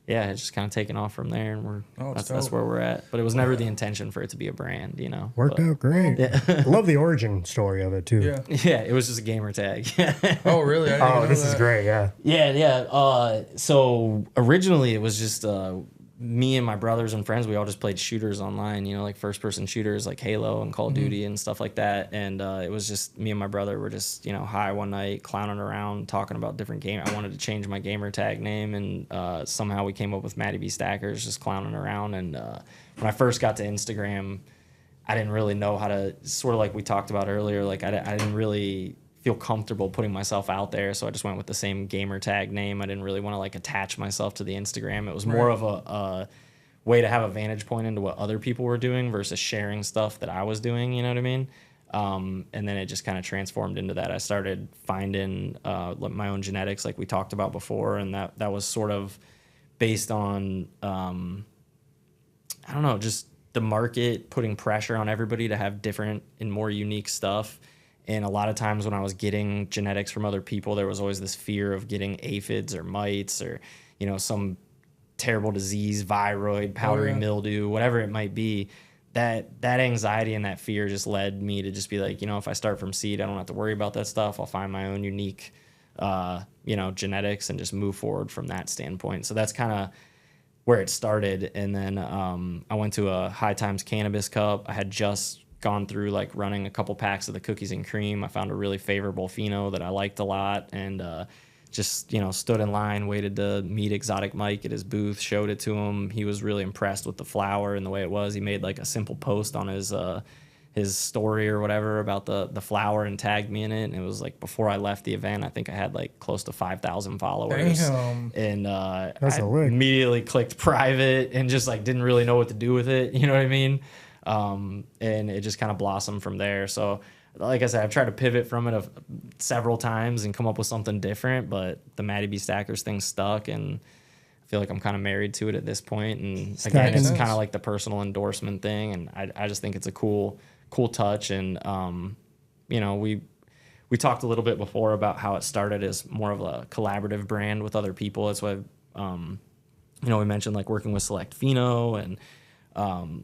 it's just kind of taken off from there, and that's where we're at. But it was never the intention for it to be a brand, you know. Worked out great. Yeah. I love the origin story of it too. Yeah, it was just a gamer tag. Oh, really? This is great. Yeah. So originally it was just me and my brothers and friends, we all just played shooters online, you know, like first-person shooters like Halo and Call of Duty and stuff like that. And it was just me and my brother were just, you know, high one night, clowning around, talking about different games. I wanted to change my gamer tag name, and somehow we came up with MattyBStackers, just clowning around. And when I first got to Instagram, I didn't really know how to, sort of like we talked about earlier, like I didn't really feel comfortable putting myself out there, so I just went with the same gamer tag name. I didn't really want to like attach myself to the Instagram. It was more of a way to have a vantage point into what other people were doing versus sharing stuff that I was doing, you know what I mean? And then it just kind of transformed into that. I started finding my own genetics like we talked about before, and that was sort of based on I don't know, just the market putting pressure on everybody to have different and more unique stuff. And a lot of times when I was getting genetics from other people, there was always this fear of getting aphids or mites or, you know, some terrible disease, viroid, powdery mildew, whatever it might be. That anxiety and that fear just led me to just be like, you know, if I start from seed, I don't have to worry about that stuff. I'll find my own unique, you know, genetics and just move forward from that standpoint. So that's kind of where it started. And then I went to a High Times Cannabis Cup. I had just gone through like running a couple packs of the cookies and cream. I found a really favorable pheno that I liked a lot, and just, you know, stood in line, waited to meet Exotic Mike at his booth, showed it to him. He was really impressed with the flower and the way it was. He made like a simple post on his story or whatever about the flower and tagged me in it. And it was like before I left the event, I think I had like close to 5,000 followers. Damn. And I immediately clicked private and just like didn't really know what to do with it. You know what I mean? And it just kind of blossomed from there. So like I said, I've tried to pivot from it several times and come up with something different, but the MattyBStackers thing stuck, and I feel like I'm kind of married to it at this point. And again, it's kind of like the personal endorsement thing, and I just think it's a cool touch. And you know, we talked a little bit before about how it started as more of a collaborative brand with other people. That's why you know, we mentioned like working with Select Pheno and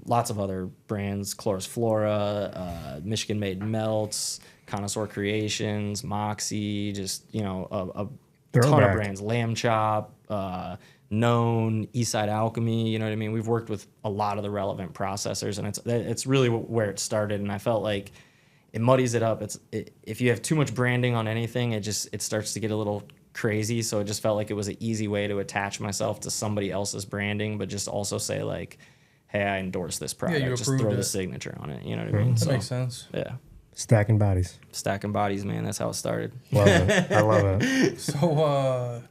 lots of other brands, Chloris Flora, Michigan Made Melts, Connoisseur Creations, Moxie, just, you know, a ton of brands, Lamb Chop, Known, Eastside Alchemy, you know what I mean? We've worked with a lot of the relevant processors, and it's really where it started. And I felt like it muddies it up. If you have too much branding on anything, it starts to get a little crazy. So it just felt like it was an easy way to attach myself to somebody else's branding, but just also say like, hey, I endorse this product. Just throw the signature on it. You know what I mean? That makes sense. Yeah. Stacking bodies. Stacking bodies, man. That's how it started. Love it. I love it. So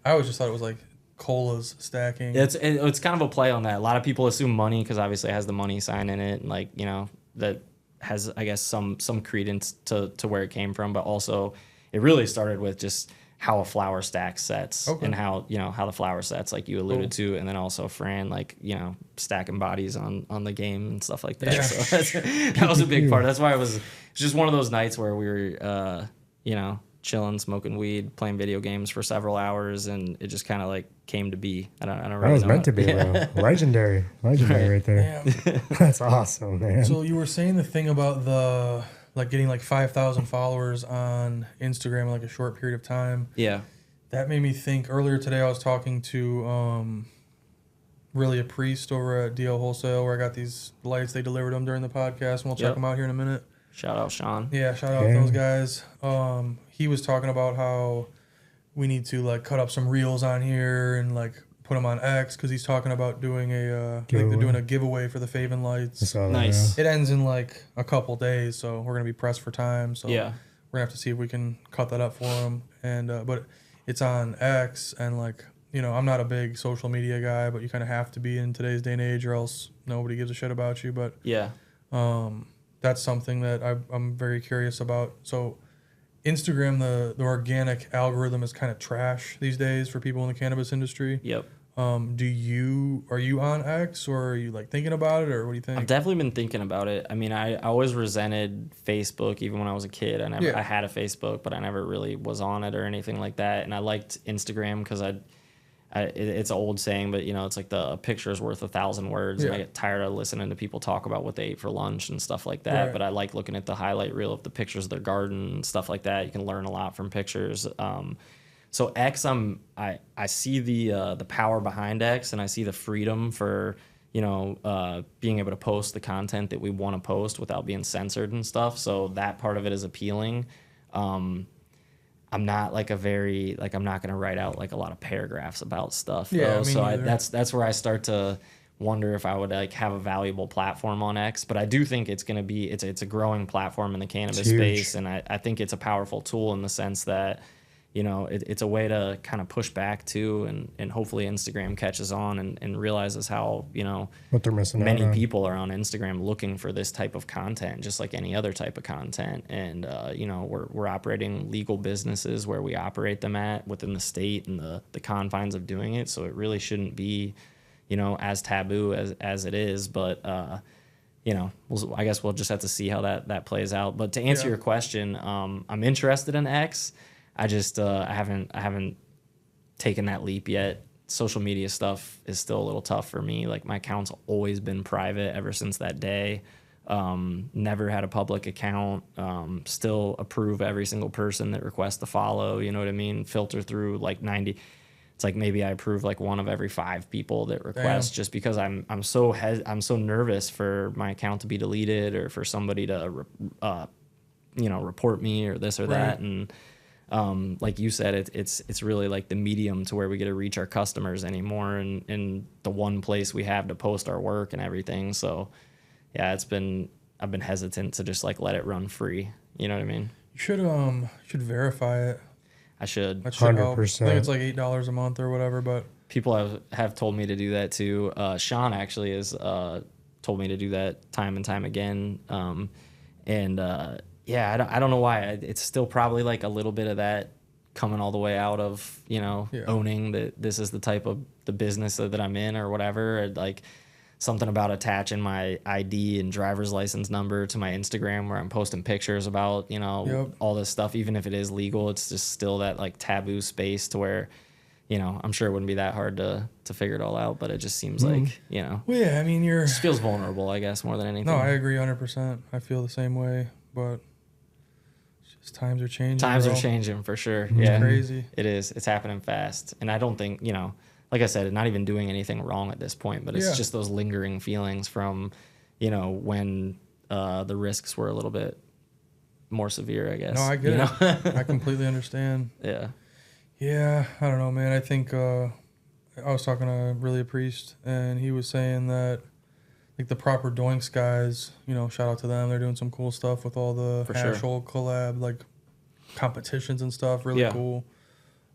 I always just thought it was like colas stacking. It's kind of a play on that. A lot of people assume money because obviously it has the money sign in it, and like, you know, that has, I guess, some credence to where it came from, but also it really started with just how a flower stack sets and how, you know, how the flower sets, like you alluded to, and then also Fran, like, you know, stacking bodies on the game and stuff like that. Yeah. So that was a big part. That's why it was just one of those nights where we were, you know, chilling, smoking weed, playing video games for several hours, and it just kind of like came to be. I don't really know. That was meant to be, though. Legendary right there. Yeah. That's awesome, man. So you were saying the thing about the getting like 5,000 followers on Instagram in like a short period of time. Yeah. That made me think. Earlier today, I was talking to really a priest over at DL Wholesale, where I got these lights. They delivered them during the podcast, and we'll check them out here in a minute. Shout out Sean. Yeah, shout out those guys. He was talking about how we need to like cut up some reels on here and like put them on X, because he's talking about doing a they're doing a giveaway for the Faven lights. Nice. It ends in like a couple days, so we're gonna be pressed for time. So yeah, we're gonna have to see if we can cut that up for him. And but it's on X, and like, you know, I'm not a big social media guy, but you kind of have to be in today's day and age, or else nobody gives a shit about you. But yeah, that's something that I'm very curious about. So Instagram, the organic algorithm is kind of trash these days for people in the cannabis industry. Yep. Are you on X, or are you like thinking about it, or what do you think? I've definitely been thinking about it. I mean, I always resented Facebook, even when I was a kid. I had a Facebook, but I never really was on it or anything like that. And I liked Instagram because it's an old saying, but you know, it's like the picture is worth 1,000 words. And I get tired of listening to people talk about what they ate for lunch and stuff like that. Right. But I like looking at the highlight reel of the pictures of their garden and stuff like that. You can learn a lot from pictures. So X, I see the power behind X, and I see the freedom for, you know, being able to post the content that we want to post without being censored and stuff. So that part of it is appealing. I'm not like I'm not gonna write out like a lot of paragraphs about stuff. Yeah, so that's where I start to wonder if I would like have a valuable platform on X. But I do think it's gonna be it's a growing platform in the cannabis space, and I think it's a powerful tool in the sense that, you know, it's a way to kind of push back to, and hopefully Instagram catches on and realizes how, you know, what they're missing many people are on Instagram looking for this type of content, just like any other type of content. And, you know, we're operating legal businesses where we operate them at within the state and the confines of doing it. So it really shouldn't be, you know, as taboo as it is. But, you know, I guess we'll just have to see how that plays out. But to answer your question, I'm interested in X. I just I haven't taken that leap yet. Social media stuff is still a little tough for me. Like, my account's always been private ever since that day. Never had a public account. Still approve every single person that requests to follow. You know what I mean? Filter through like 90. It's like maybe I approve like 1 of every 5 people that request. Damn. Just because I'm so nervous for my account to be deleted, or for somebody to you know, report me or this or that. And like you said, it's really like the medium to where we get to reach our customers anymore, and the one place we have to post our work and everything. So yeah, I've been hesitant to just like let it run free. You know what I mean? You should verify it. I should. That should 100%. Help. I think it's like $8 a month or whatever, but people have told me to do that too. Sean actually has told me to do that time and time again. Yeah, I don't know why. It's still probably like a little bit of that coming all the way out of, you know, owning that this is the type of the business that I'm in or whatever. Or like something about attaching my ID and driver's license number to my Instagram, where I'm posting pictures about, you know, all this stuff. Even if it is legal, it's just still that like taboo space to where, you know, I'm sure it wouldn't be that hard to figure it all out, but it just seems like, you know. Well, yeah, I mean, it just feels vulnerable, I guess, more than anything. No, I agree 100%. I feel the same way, but times are changing. Times are changing for sure. It's crazy. It is. It's happening fast. And I don't think, you know, like I said, not even doing anything wrong at this point, but it's just those lingering feelings from, you know, when the risks were a little bit more severe, I guess. No, I get it. I completely understand. Yeah. Yeah, I don't know, man. I think I was talking to really a priest, and he was saying that like the Proper Doinks guys, you know, shout out to them. They're doing some cool stuff with all the Hashhole collab, like competitions and stuff. Really cool.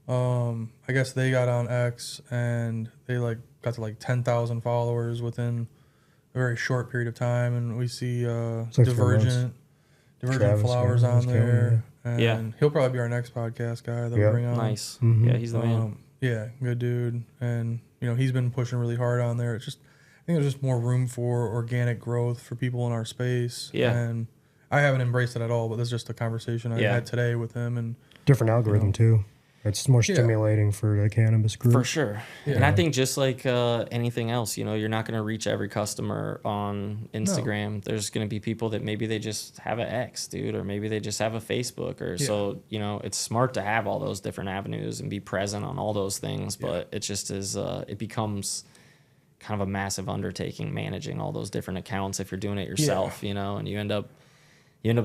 I guess they got on X and they like got to like 10,000 followers within a very short period of time, and we see Divergent Flowers on there. And he'll probably be our next podcast guy that we bring on. Nice. Mm-hmm. Yeah, he's the man. Yeah, good dude. And, you know, he's been pushing really hard on there. It's just, I think there's just more room for organic growth for people in our space. Yeah. And I haven't embraced it at all, but that's just a conversation I had today with him. And different algorithm, too. It's more stimulating for the cannabis group. For sure. Yeah. And I think just like anything else, you know, you're not going to reach every customer on Instagram. No. There's going to be people that maybe they just have an X, dude, or maybe they just have a Facebook. Or so, you know, it's smart to have all those different avenues and be present on all those things. But it just is, it becomes kind of a massive undertaking managing all those different accounts if you're doing it yourself, you know, and you end up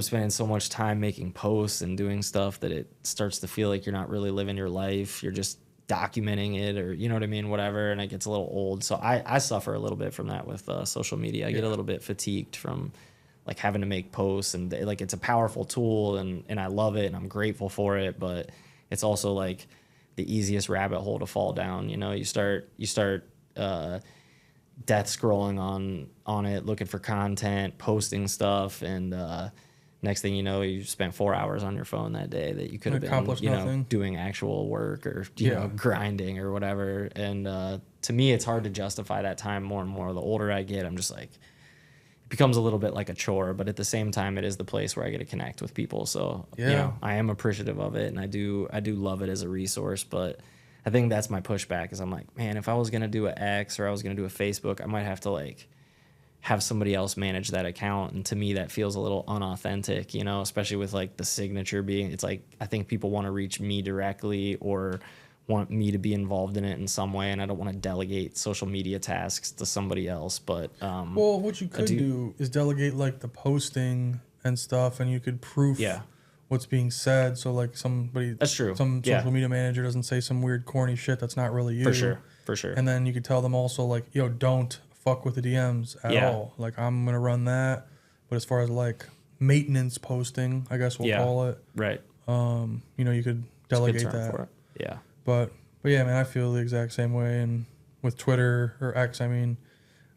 spending so much time making posts and doing stuff that it starts to feel like you're not really living your life. You're just documenting it, or, you know what I mean, whatever, and it gets a little old. So I suffer a little bit from that with social media. I get a little bit fatigued from like having to make posts, and like it's a powerful tool, and I love it and I'm grateful for it, but it's also like the easiest rabbit hole to fall down. You know, you start death scrolling on it, looking for content, posting stuff, and next thing you know, you spent 4 hours on your phone that day that you could have been, you know, doing actual work or you know, grinding or whatever. And to me, it's hard to justify that time more and more. The older I get, I'm just like, it becomes a little bit like a chore, but at the same time, it is the place where I get to connect with people. So you know, I am appreciative of it, and I do love it as a resource, but I think that's my pushback is I'm like, man, if I was going to do an X or I was going to do a Facebook, I might have to like have somebody else manage that account. And to me, that feels a little unauthentic, you know, especially with like the signature being, it's like, I think people want to reach me directly or want me to be involved in it in some way. And I don't want to delegate social media tasks to somebody else. But, well, what you could do is delegate like the posting and stuff, and you could proof what's being said. So like somebody, that's true. Some social media manager doesn't say some weird corny shit that's not really you. For sure. And then you could tell them also like, yo, don't fuck with the DMs at all. Like I'm going to run that. But as far as like maintenance posting, I guess we'll call it. Right. You know, you could delegate that. For it. Yeah. But yeah, man, I feel the exact same way. And with Twitter or X, I mean,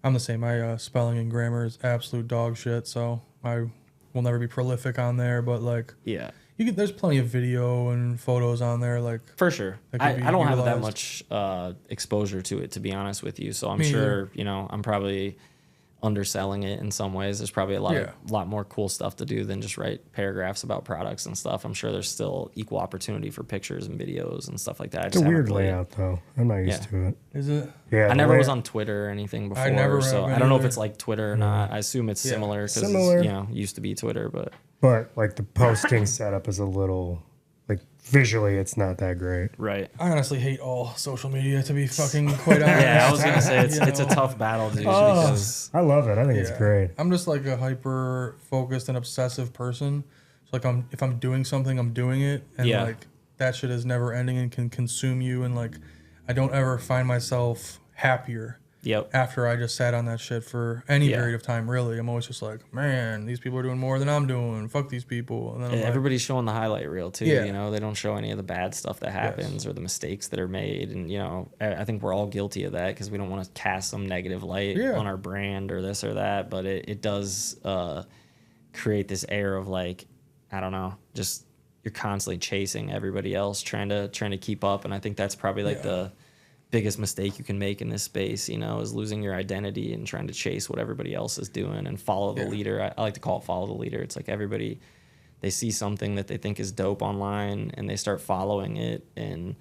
I'm the same. My spelling and grammar is absolute dog shit. So I will never be prolific on there. But like, there's plenty of video and photos on there. Like for sure. I don't have that much exposure to it, to be honest with you. So I'm sure, you know, I'm probably underselling it in some ways. There's probably a lot more cool stuff to do than just write paragraphs about products and stuff. I'm sure there's still equal opportunity for pictures and videos and stuff like that. It's a weird layout, though. I'm not used to it. Is it? Yeah. I never was on Twitter or anything before, so I don't know if it's like Twitter or not. I assume it's similar because you know, used to be Twitter, but like the posting setup is a little like visually it's not that great. Right. I honestly hate all social media, to be fucking quite honest. Yeah, I was gonna say it's a tough battle, dude. Because I love it. I think it's great. I'm just like a hyper focused and obsessive person. So like if I'm doing something, I'm doing it, and like that shit is never ending and can consume you, and like I don't ever find myself happier. After I just sat on that shit for any period of time, really. I'm always just like, man, these people are doing more than I'm doing. Fuck these people. And then everybody's showing the highlight reel too. You know, they don't show any of the bad stuff that happens or the mistakes that are made. And you know, I think we're all guilty of that because we don't want to cast some negative light on our brand or this or that. But it does create this air of like, I don't know, just you're constantly chasing everybody else, trying to keep up. And I think that's probably like the biggest mistake you can make in this space, you know, is losing your identity and trying to chase what everybody else is doing and follow the leader. I like to call it follow the leader. It's like everybody, they see something that they think is dope online and they start following it and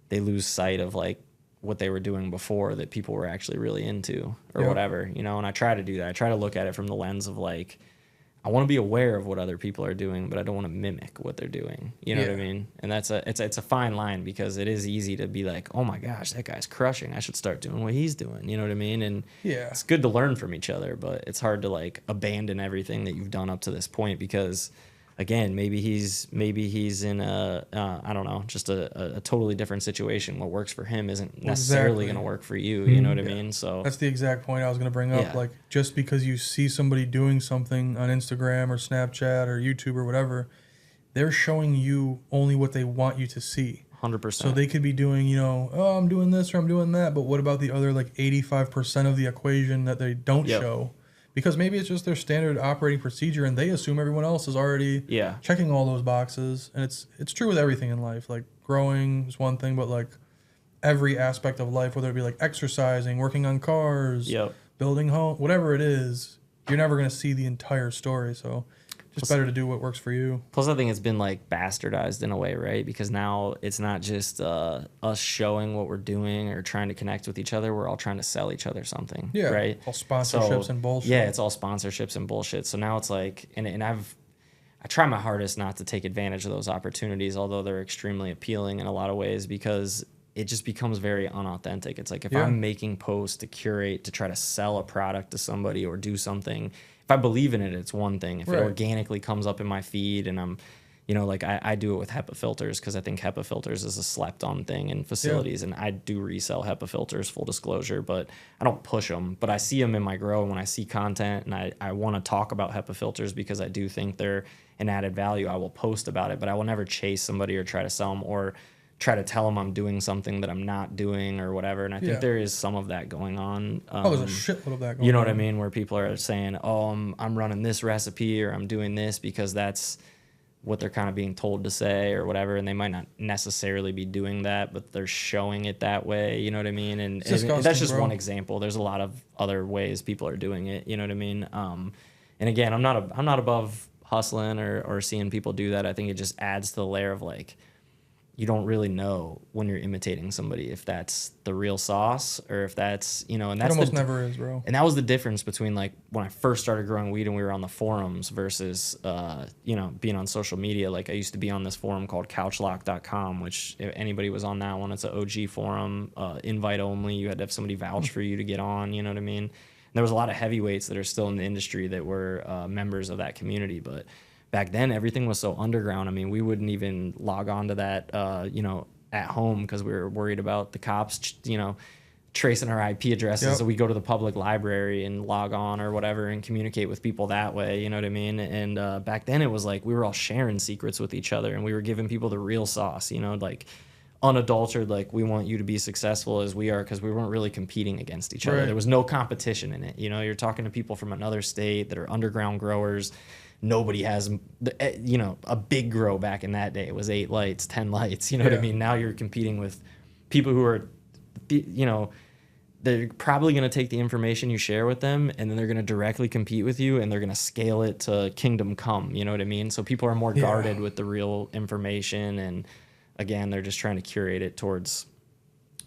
they lose sight of like what they were doing before that people were actually really into or whatever, you know. And I try to do that. I try to look at it from the lens of like, I want to be aware of what other people are doing, but I don't want to mimic what they're doing. You know what I mean? And it's a fine line because it is easy to be like, oh my gosh, that guy's crushing. I should start doing what he's doing. You know what I mean? And it's good to learn from each other, but it's hard to like abandon everything that you've done up to this point because, again, maybe he's in a I don't know, just a totally different situation. What works for him isn't necessarily going to work for you. You know what I mean? So that's the exact point I was going to bring up. Like just because you see somebody doing something on Instagram or Snapchat or YouTube or whatever, they're showing you only what they want you to see. 100%. So they could be doing, you know, oh, I'm doing this or I'm doing that, but what about the other like 85% of the equation that they don't show? Because maybe it's just their standard operating procedure and they assume everyone else is already checking all those boxes. And it's true with everything in life. Like growing is one thing, but like every aspect of life, whether it be like exercising, working on cars, building home, whatever it is, you're never going to see the entire story. So just better to do what works for you. Plus, I think it's been like bastardized in a way, right? Because now it's not just us showing what we're doing or trying to connect with each other. We're all trying to sell each other something, right? All sponsorships and bullshit. Yeah, it's all sponsorships and bullshit. So now it's like, and I try my hardest not to take advantage of those opportunities, although they're extremely appealing in a lot of ways, because it just becomes very unauthentic. It's like if I'm making posts to curate, to try to sell a product to somebody or do something, if I believe in it, it's one thing. If it organically comes up in my feed and I'm, you know, like I do it with HEPA filters because I think HEPA filters is a slept on thing in facilities. And I do resell HEPA filters, full disclosure, but I don't push them. But I see them in my grow, and when I see content and I want to talk about HEPA filters because I do think they're an added value, I will post about it. But I will never chase somebody or try to sell them or try to tell them I'm doing something that I'm not doing or whatever. And I think there is some of that going on. There's a shitload of that going on. You know what I mean? Where people are saying, oh, I'm running this recipe or I'm doing this because that's what they're kind of being told to say or whatever. And they might not necessarily be doing that, but they're showing it that way. You know what I mean? And that's just one example. There's a lot of other ways people are doing it. You know what I mean? And again, I'm not above hustling or seeing people do that. I think it just adds to the layer of like, you don't really know when you're imitating somebody if that's the real sauce or if that's, you know, and that's it almost never is, bro. And that was the difference between like when I first started growing weed and we were on the forums versus, you know, being on social media. Like I used to be on this forum called couchlock.com, which if anybody was on that one, it's an OG forum, invite only. You had to have somebody vouch for you to get on, you know what I mean? And there was a lot of heavyweights that are still in the industry that were members of that community, but back then, everything was so underground. I mean, we wouldn't even log on to that, you know, at home because we were worried about the cops, you know, tracing our IP addresses. So we go to the public library and log on or whatever and communicate with people that way. You know what I mean? And back then, it was like we were all sharing secrets with each other and we were giving people the real sauce, you know, like unadulterated, like we want you to be successful as we are, because we weren't really competing against each other. There was no competition in it. You know, you're talking to people from another state that are underground growers. Nobody has, you know, a big grow back in that day. It was 8 lights, 10 lights. You know what I mean? Now you're competing with people who are, you know, they're probably going to take the information you share with them and then they're going to directly compete with you and they're going to scale it to kingdom come. You know what I mean? So people are more guarded with the real information. And again, they're just trying to curate it towards,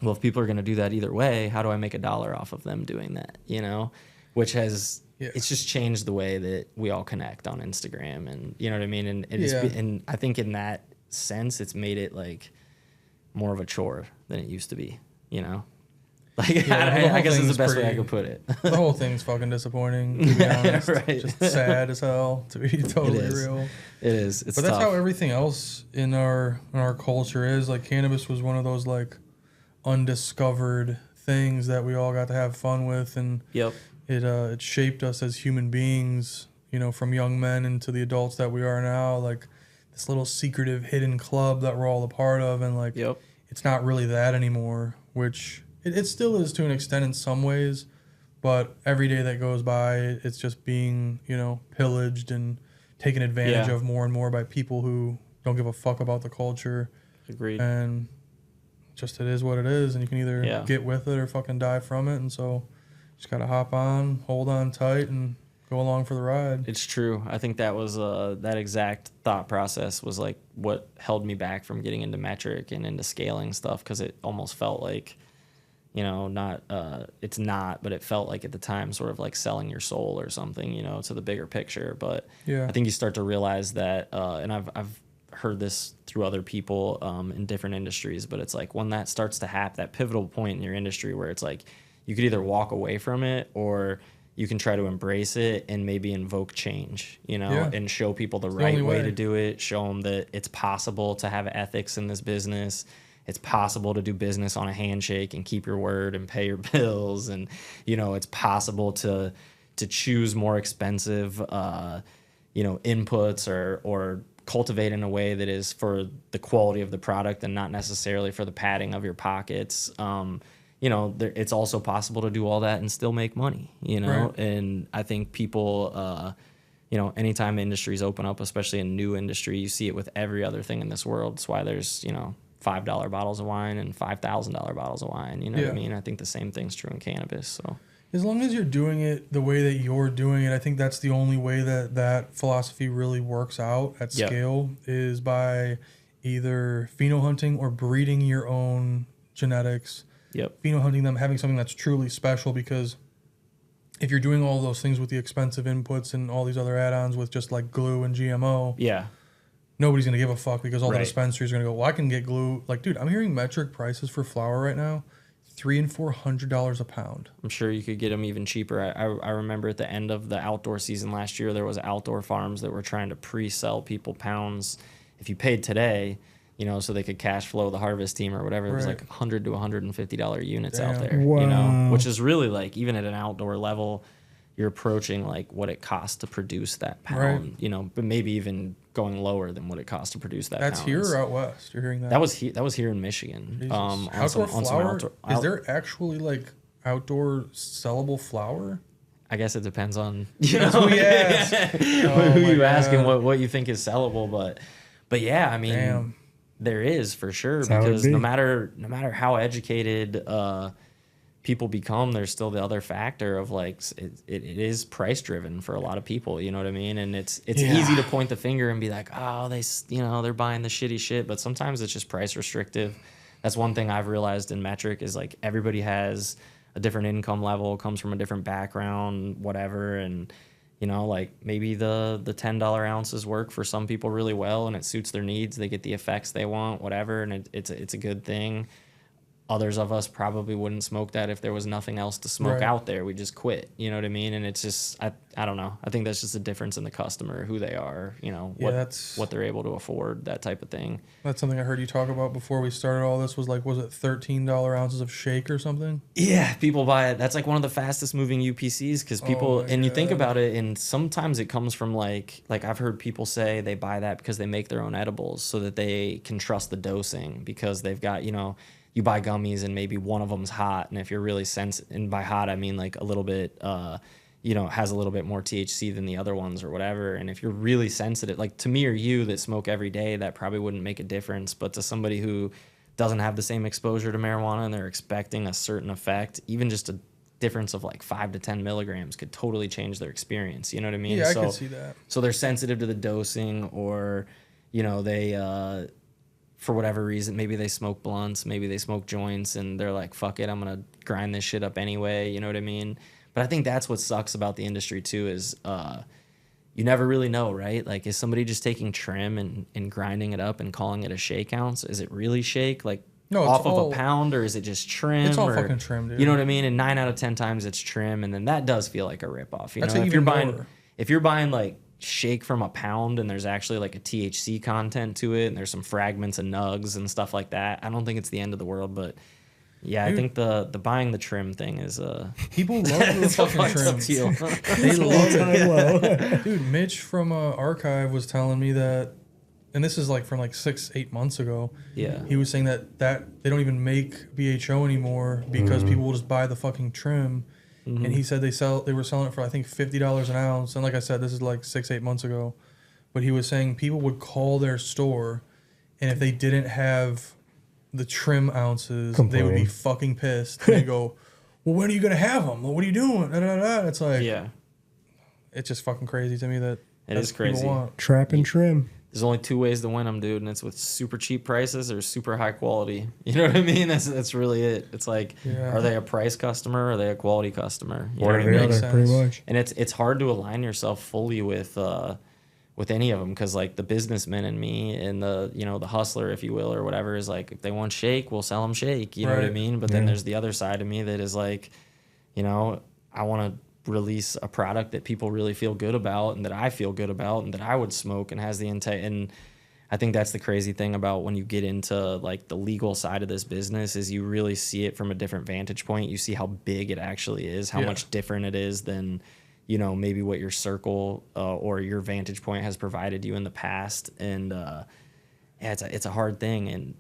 well, if people are going to do that either way, how do I make $1 off of them doing that? You know, which has... It's just changed the way that we all connect on Instagram, and you know what I mean. And and I think in that sense, it's made it like more of a chore than it used to be. You know, like I guess it's the best way I could put it. The whole thing's fucking disappointing. To be honest. Just sad as hell. To be totally real, it is. It's but that's tough. how everything else in our culture is. Like cannabis was one of those like undiscovered things that we all got to have fun with, and it shaped us as human beings, you know, from young men into the adults that we are now, like this little secretive hidden club that we're all a part of. And like, it's not really that anymore, which it still is to an extent in some ways, but every day that goes by, it's just being, you know, pillaged and taken advantage of more and more by people who don't give a fuck about the culture. Agreed. And just it is what it is, and you can either get with it or fucking die from it. And so just gotta hop on, hold on tight, and go along for the ride. It's true. I think that was that exact thought process was like what held me back from getting into metric and into scaling stuff, because it almost felt like, you know, not it's not, but it felt like at the time sort of like selling your soul or something, you know, to the bigger picture. But I think you start to realize that, and I've heard this through other people in different industries, but it's like when that starts to happen, that pivotal point in your industry where it's like you could either walk away from it or you can try to embrace it and maybe invoke change, you know, and show people the right way to do it, show them that it's possible to have ethics in this business. It's possible to do business on a handshake and keep your word and pay your bills. And, you know, it's possible to choose more expensive, you know, inputs or cultivate in a way that is for the quality of the product and not necessarily for the padding of your pockets. You know, it's also possible to do all that and still make money, you know? Right. And I think people, you know, anytime industries open up, especially in new industry, you see it with every other thing in this world. That's why there's, you know, $5 bottles of wine and $5,000 bottles of wine. You know what I mean? I think the same thing's true in cannabis. So as long as you're doing it the way that you're doing it, I think that's the only way that that philosophy really works out at scale is by either pheno hunting or breeding your own genetics. Pheno hunting them, having something that's truly special, because if you're doing all those things with the expensive inputs and all these other add-ons with just like glue and GMO, nobody's going to give a fuck, because all the dispensaries are going to go, well, I can get glue. Like, dude, I'm hearing metric prices for flower right now, $300 and $400 a pound. I'm sure you could get them even cheaper. I remember at the end of the outdoor season last year, there was outdoor farms that were trying to pre-sell people pounds. If you paid today, you know, so they could cash flow the harvest team or whatever, it was like $100 to $150 units out there, you know, which is really like, even at an outdoor level, you're approaching like what it costs to produce that pound, you know, but maybe even going lower than what it costs to produce that. That's pound. Here or out west? You're hearing that? That was here in Michigan. Outdoor flower? Is there actually like outdoor sellable flower? I guess it depends on who you ask. Who you ask and what you think is sellable, but yeah, I mean, there is for sure. That's because no matter how educated people become, there's still the other factor of like it is price driven for a lot of people, you know what I mean? And it's easy to point the finger and be like, oh, they're buying the shitty shit, but sometimes it's just price restrictive. That's one thing I've realized in metric is like everybody has a different income level, comes from a different background, whatever, and you know, like maybe the $10 ounces work for some people really well and it suits their needs. They get the effects they want, whatever, and it's a good thing. Others of us probably wouldn't smoke that if there was nothing else to smoke out there. We just quit, you know what I mean? And it's just, I don't know. I think that's just a difference in the customer, who they are, you know, what they're able to afford, that type of thing. That's something I heard you talk about before we started all this was it $13 ounces of shake or something? Yeah, people buy it. That's like one of the fastest moving UPCs because people, you think about it, and sometimes it comes from like I've heard people say they buy that because they make their own edibles so that they can trust the dosing because they've got, you know, you buy gummies and maybe one of them's hot, and if you're really and by hot I mean like a little bit, you know, has a little bit more THC than the other ones or whatever. And if you're really sensitive, like to me or you that smoke every day, that probably wouldn't make a difference. But to somebody who doesn't have the same exposure to marijuana and they're expecting a certain effect, even just a difference of like 5 to 10 milligrams could totally change their experience. You know what I mean? Yeah, I can see that. So they're sensitive to the dosing, or you know, they for whatever reason, maybe they smoke blunts, maybe they smoke joints, and they're like, fuck it, I'm going to grind this shit up anyway, you know what I mean? But I think that's what sucks about the industry too is you never really know, right? Like, is somebody just taking trim and grinding it up and calling it a shake ounce? Is it really shake? Like, off of a pound, or is it just trim? It's all fucking trim, dude. You know what I mean? And 9 out of 10 times it's trim, and then that does feel like a ripoff. You know, if you're buying like shake from a pound and there's actually like a THC content to it and there's some fragments and nugs and stuff like that, I don't think it's the end of the world. But yeah, dude, I think the buying the trim thing is people love the fucking trim. They love it. Dude, Mitch from Archive was telling me that, and this is like from like 6-8 months ago. Yeah, he was saying that they don't even make BHO anymore because people will just buy the fucking trim. Mm-hmm. And he said they were selling it for I think $50 an ounce. And like I said, this is like 6-8 months ago. But he was saying people would call their store, and if they didn't have the trim ounces, they would be fucking pissed. And they go, well, when are you gonna have them? What are you doing? It's like, it's just fucking crazy to me that it is crazy. Trap and trim. There's only 2 ways to win them, dude, and it's with super cheap prices or super high quality. You know what I mean? That's really it. It's like, are they a price customer or are they a quality customer? You know what I mean? Pretty much. And it's hard to align yourself fully with any of them, because like the businessman in me and the hustler, if you will, or whatever, is like, if they want shake, we'll sell them shake. You know what I mean? But then there's the other side of me that is like, you know, I want to release a product that people really feel good about and that I feel good about and that I would smoke and has the intent. And I think that's the crazy thing about when you get into like the legal side of this business is you really see it from a different vantage point. You see how big it actually is, how much different it is than, you know, maybe what your circle or your vantage point has provided you in the past. And yeah, it's a hard thing, and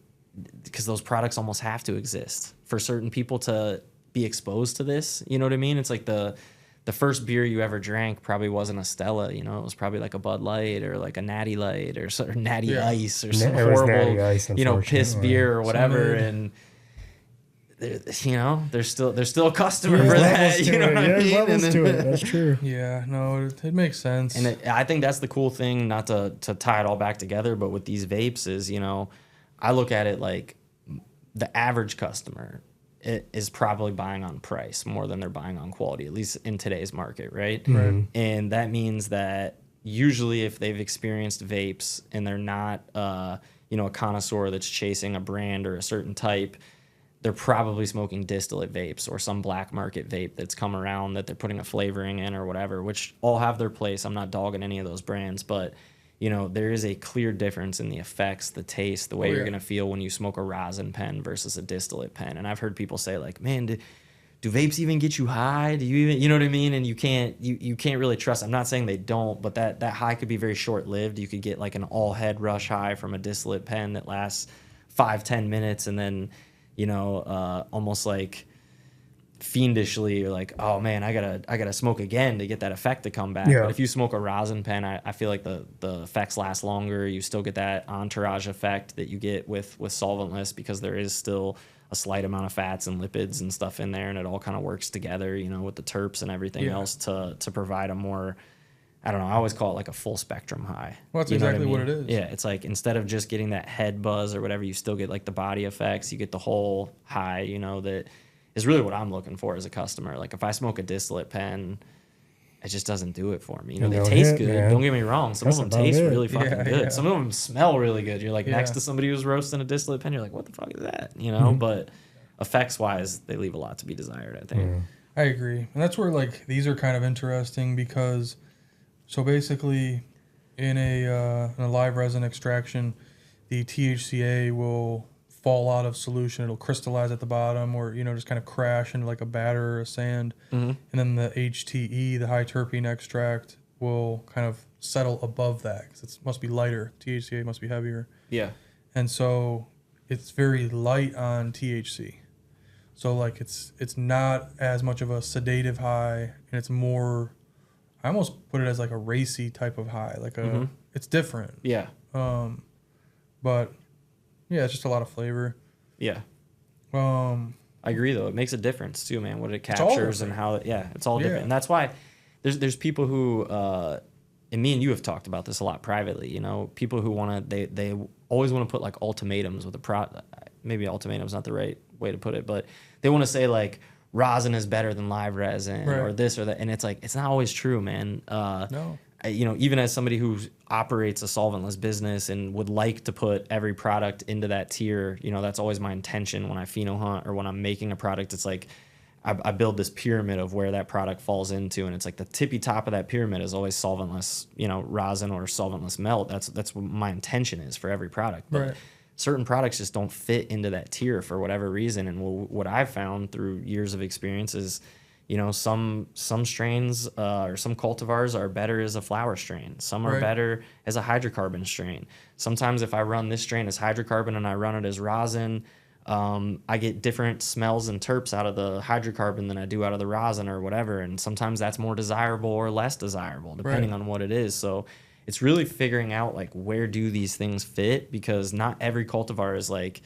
because those products almost have to exist for certain people to be exposed to this. You know what I mean? It's like the first beer you ever drank probably wasn't a Stella, you know, it was probably like a Bud Light or like a Natty Light or Natty Ice or some horrible, Ice, you know, piss beer or whatever. And you know, there's still a customer for that. You know what I mean? Levels to it. That's true. Yeah, no, it makes sense. And I think that's the cool thing, not to tie it all back together, but with these vapes is, you know, I look at it like the average customer is probably buying on price more than they're buying on quality, at least in today's market, right? Right. And that means that usually if they've experienced vapes and they're not, you know, a connoisseur that's chasing a brand or a certain type, they're probably smoking distillate vapes or some black market vape that's come around that they're putting a flavoring in or whatever, which all have their place. I'm not dogging any of those brands, but you know, there is a clear difference in the effects, the taste, the way you're going to feel when you smoke a rosin pen versus a distillate pen. And I've heard people say like, man, do vapes even get you high? Do you even, you know what I mean? And you can't really trust. I'm not saying they don't, but that high could be very short lived. You could get like an all head rush high from a distillate pen that lasts 5-10 minutes. And then, you know, almost like fiendishly, you're like, oh man, I gotta smoke again to get that effect to come back. But if you smoke a rosin pen, I feel like the effects last longer. You still get that entourage effect that you get with solventless, because there is still a slight amount of fats and lipids and stuff in there, and it all kind of works together, you know, with the terps and everything else to provide a more, I don't know, I always call it like a full spectrum high. Well, that's exactly what it is. Yeah, it's like instead of just getting that head buzz or whatever, you still get like the body effects. You get the whole high, you know, that is really what I'm looking for as a customer. Like if I smoke a distillate pen, it just doesn't do it for me. You know, they taste good. Man. Don't get me wrong. Some of them taste really fucking good. Yeah. Some of them smell really good. You're like next to somebody who's roasting a distillate pen, you're like, what the fuck is that? You know, but effects-wise, they leave a lot to be desired, I think. I agree. And that's where like these are kind of interesting because... So basically, in a live resin extraction, the THCA will fall out of solution. It'll crystallize at the bottom, or you know, just kind of crash into like a batter or a sand. And then the HTE, the high terpene extract, will kind of settle above that because it must be lighter. THCA must be heavier. Yeah. And so it's very light on THC. So like it's not as much of a sedative high, and it's more. I almost put it as like a racy type of high, like a. It's different. Yeah. But yeah, it's just a lot of flavor. Yeah. I agree though. It makes a difference too, man. What it captures and how. It's all different, and that's why there's people who, and me and you have talked about this a lot privately. You know, people who want to they always want to put like ultimatums with a maybe ultimatum's not the right way to put it, but they want to say like. Rosin is better than live resin or this or that. And it's like, it's not always true, man. No. You know, even as somebody who operates a solventless business and would like to put every product into that tier, you know, that's always my intention when I pheno hunt or when I'm making a product. It's like, I build this pyramid of where that product falls into. And it's like the tippy top of that pyramid is always solventless, you know, rosin or solventless melt. That's what my intention is for every product. But certain products just don't fit into that tier for whatever reason. And what I've found through years of experience is, you know, some strains or some cultivars are better as a flower strain. Some are better as a hydrocarbon strain. Sometimes if I run this strain as hydrocarbon and I run it as rosin, I get different smells and terps out of the hydrocarbon than I do out of the rosin or whatever. And sometimes that's more desirable or less desirable, depending on what it is. So it's really figuring out like where do these things fit, because not every cultivar is like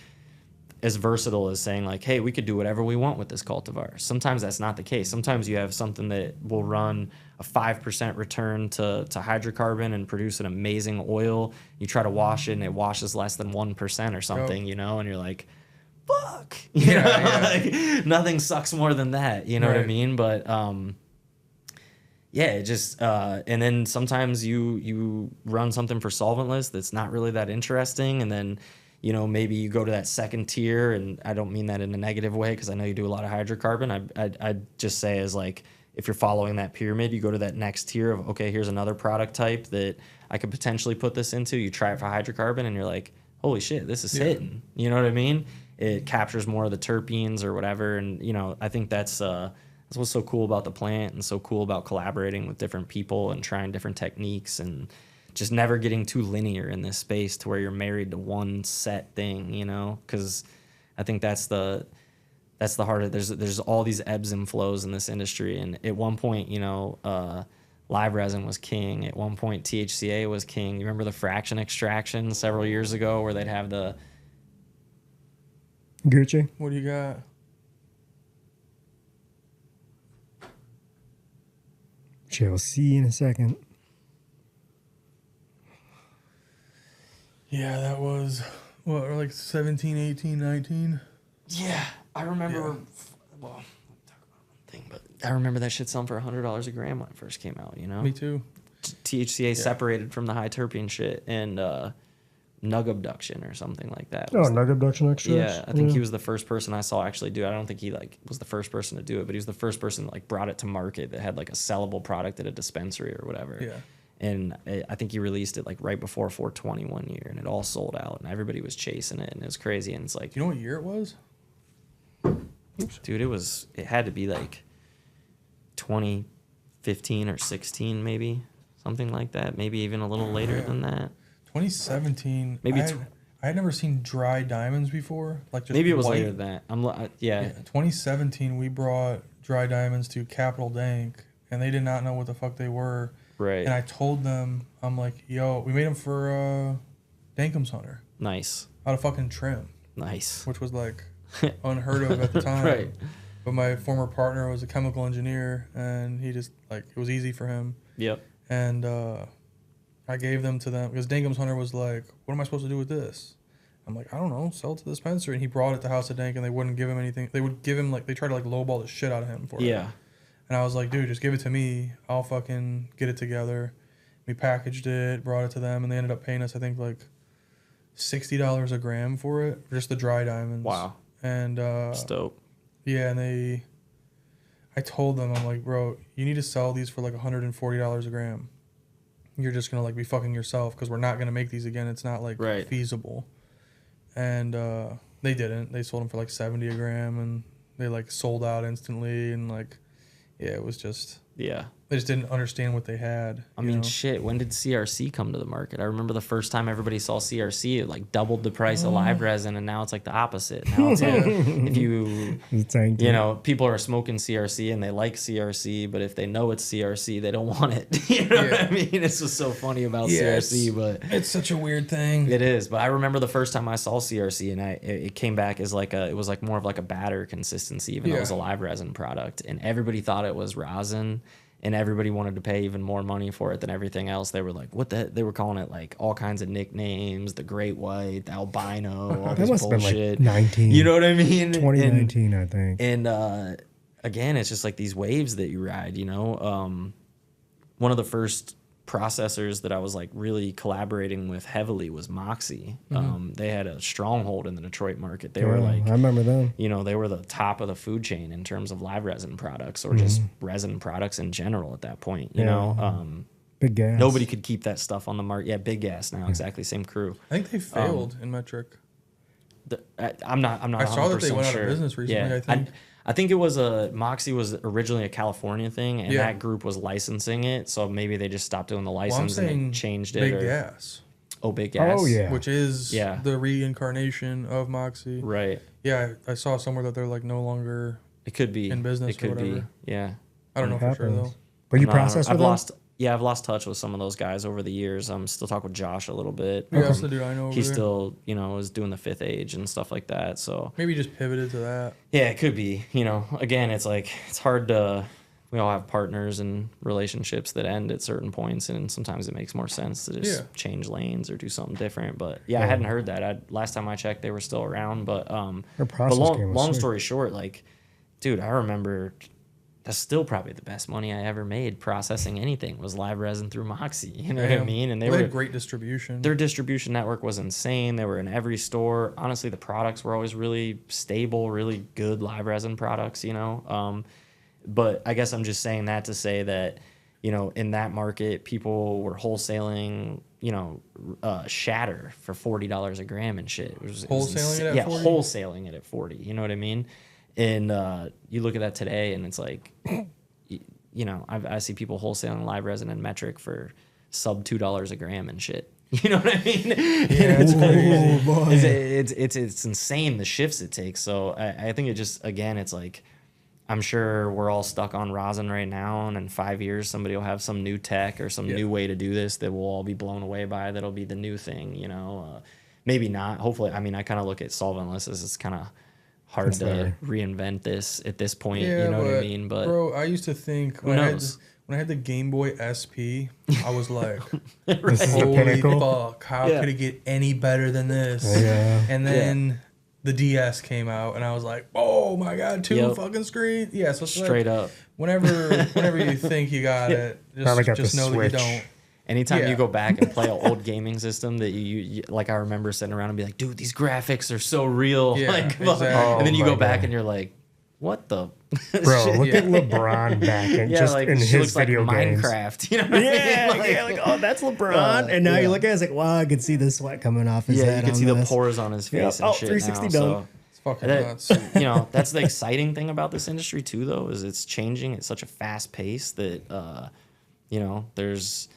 as versatile as saying like, hey, we could do whatever we want with this cultivar. Sometimes that's not the case. Sometimes you have something that will run a 5% return to hydrocarbon and produce an amazing oil. You try to wash it and it washes less than 1% or something, you know, and you're like, fuck. You know? Like, nothing sucks more than that. You know what I mean? But yeah, it just and then sometimes you run something for solventless that's not really that interesting, and then you know maybe you go to that second tier, and I don't mean that in a negative way because I know you do a lot of hydrocarbon. I'd just say as like if you're following that pyramid, you go to that next tier of okay, here's another product type that I could potentially put this into. You try it for hydrocarbon, and you're like, holy shit, this is hitting. You know what I mean? It captures more of the terpenes or whatever, and you know I think that's That's what's so cool about the plant and so cool about collaborating with different people and trying different techniques and just never getting too linear in this space to where you're married to one set thing, you know? Because I think that's the heart of it. There's all these ebbs and flows in this industry. And at one point, you know, live resin was king. At one point, THCA was king. You remember the fraction extraction several years ago where they'd have the... Gucci, what do you got? Shall see in a second. Yeah, that was, what, like 17, 18, 19? Yeah, I remember... Yeah. Well, talk about one thing, but I remember that shit selling for $100 a gram when it first came out, you know? Me too. THCA separated from the high terpene shit and nug abduction or something like that. Oh, nug abduction extracts? Yeah, I think he was the first person I saw actually do it. I don't think he was the first person to do it, but he was the first person that brought it to market that had like a sellable product at a dispensary or whatever. Yeah. And I think he released it like right before 420 one year, and it all sold out, and everybody was chasing it, and it was crazy. And it's like, you know what year it was? Dude, it had to be like 2015 or 16 maybe, something like that. Maybe even a little later than that. 2017. Maybe I had never seen dry diamonds before. Like just maybe it was white. later than that. Yeah. 2017, we brought dry diamonds to Capital Dank, and they did not know what the fuck they were. Right. And I told them, I'm like, yo, we made them for Dankums Hunter. Nice. Out of fucking trim. Nice. Which was like unheard of at the time. Right. But my former partner was a chemical engineer, and he just, like, it was easy for him. Yep. And I gave them to them because Dankums Hunter was like, what am I supposed to do with this? I'm like, I don't know, sell it to the dispensary. And he brought it to House of Dank, and they wouldn't give him anything. They would give him, like, they tried to, like, lowball the shit out of him for it. Yeah. And I was like, dude, just give it to me. I'll fucking get it together. We packaged it, brought it to them, and they ended up paying us, I think, like $60 a gram for it, just the dry diamonds. Wow. And that's dope. Yeah, and I told them, I'm like, bro, you need to sell these for like $140 a gram. You're just gonna like be fucking yourself because we're not gonna make these again. It's not like feasible. And they didn't. They sold them for like 70 a gram, and they like sold out instantly. And like, yeah, it was just they just didn't understand what they had. I mean, shit. When did CRC come to the market? I remember the first time everybody saw CRC, it like doubled the price of live resin, and now it's like the opposite. Now it's like if you know, people are smoking CRC and they like CRC, but if they know it's CRC, they don't want it. You know what I mean? It's just so funny about CRC, but it's such a weird thing. It is. But I remember the first time I saw CRC, and it came back as like it was like more of like a batter consistency, even though it was a live resin product, and everybody thought it was rosin. And everybody wanted to pay even more money for it than everything else. They were like, what the? They were calling it like all kinds of nicknames, the Great White, the Albino, all this bullshit. Been like 19. You know what I mean? 2019, I think. And again, it's just like these waves that you ride, you know? One of the first processors that I was like really collaborating with heavily was Moxie. They had a stronghold in the Detroit market. They were like, I remember them. You know, they were the top of the food chain in terms of live resin products or just resin products in general at that point. You know, Big Gas. Nobody could keep that stuff on the market. Yeah, Big Gas now, exactly same crew. I think they failed in Metric. I'm not. I saw that they went out of business recently. Yeah. I think it was Moxie was originally a California thing, and that group was licensing it, so maybe they just stopped doing the license and changed it. Big Gas. Oh, Big Gas. Oh, yeah. Which is the reincarnation of Moxie. Right. Yeah, I saw somewhere that they're like no longer it could be in business. It could or whatever. be. Yeah. I don't know for sure though. But you process with them? I've lost touch with some of those guys over the years. I'm still talking with Josh a little bit. Yeah, that's the dude I know over He's there. still, you know, is doing the Fifth Age and stuff like that. So maybe just pivoted to that. Yeah, it could be. You know, again, it's like it's hard to. We all have partners and relationships that end at certain points, and sometimes it makes more sense to just change lanes or do something different. But I hadn't heard that. Last time I checked, they were still around. But long story short, like, dude, I remember. That's still probably the best money I ever made processing anything was live resin through Moxie. You know what I mean? And they had great distribution. Their distribution network was insane. They were in every store. Honestly, the products were always really stable, really good live resin products, you know? But I guess I'm just saying that to say that, you know, in that market, people were wholesaling, you know, shatter for $40 a gram and shit. Wholesaling it at 40? Yeah, wholesaling it at 40. You know what I mean? And you look at that today, and it's like, you know, I see people wholesaling live resin and metric for sub $2 a gram and shit. You know what I mean? Yeah, it's crazy. It's insane the shifts it takes. So I think it just, again, it's like, I'm sure we're all stuck on rosin right now, and in 5 years somebody will have some new tech or some new way to do this that we'll all be blown away by. That'll be the new thing, you know. Maybe not. Hopefully, I mean, I kind of look at solventless as it's kind of hard to reinvent this at this point. Yeah, you know what I mean? But bro, I used to think when I had the Game Boy SP, I was like, holy fuck, how could it get any better than this? Yeah. And then the DS came out, and I was like, oh my god, two fucking screens. Yeah, so it's straight like, up. Whenever you think you got it, just know that you don't. Anytime you go back and play an old gaming system that you like, I remember sitting around and be like, dude, these graphics are so real. Yeah, like, exactly. And then you go back and you're like, what the? Bro, look at LeBron back in just like, in his like video games. Minecraft. You know what I mean? Like, oh, that's LeBron. And now you look at it, it's like, wow, I can see the sweat coming off his head. Yeah, you can see the pores on his face and shit 360 now. dunk. So It's fucking nuts. you know, that's the exciting thing about this industry too, though, is it's changing at such a fast pace that, you know, there's,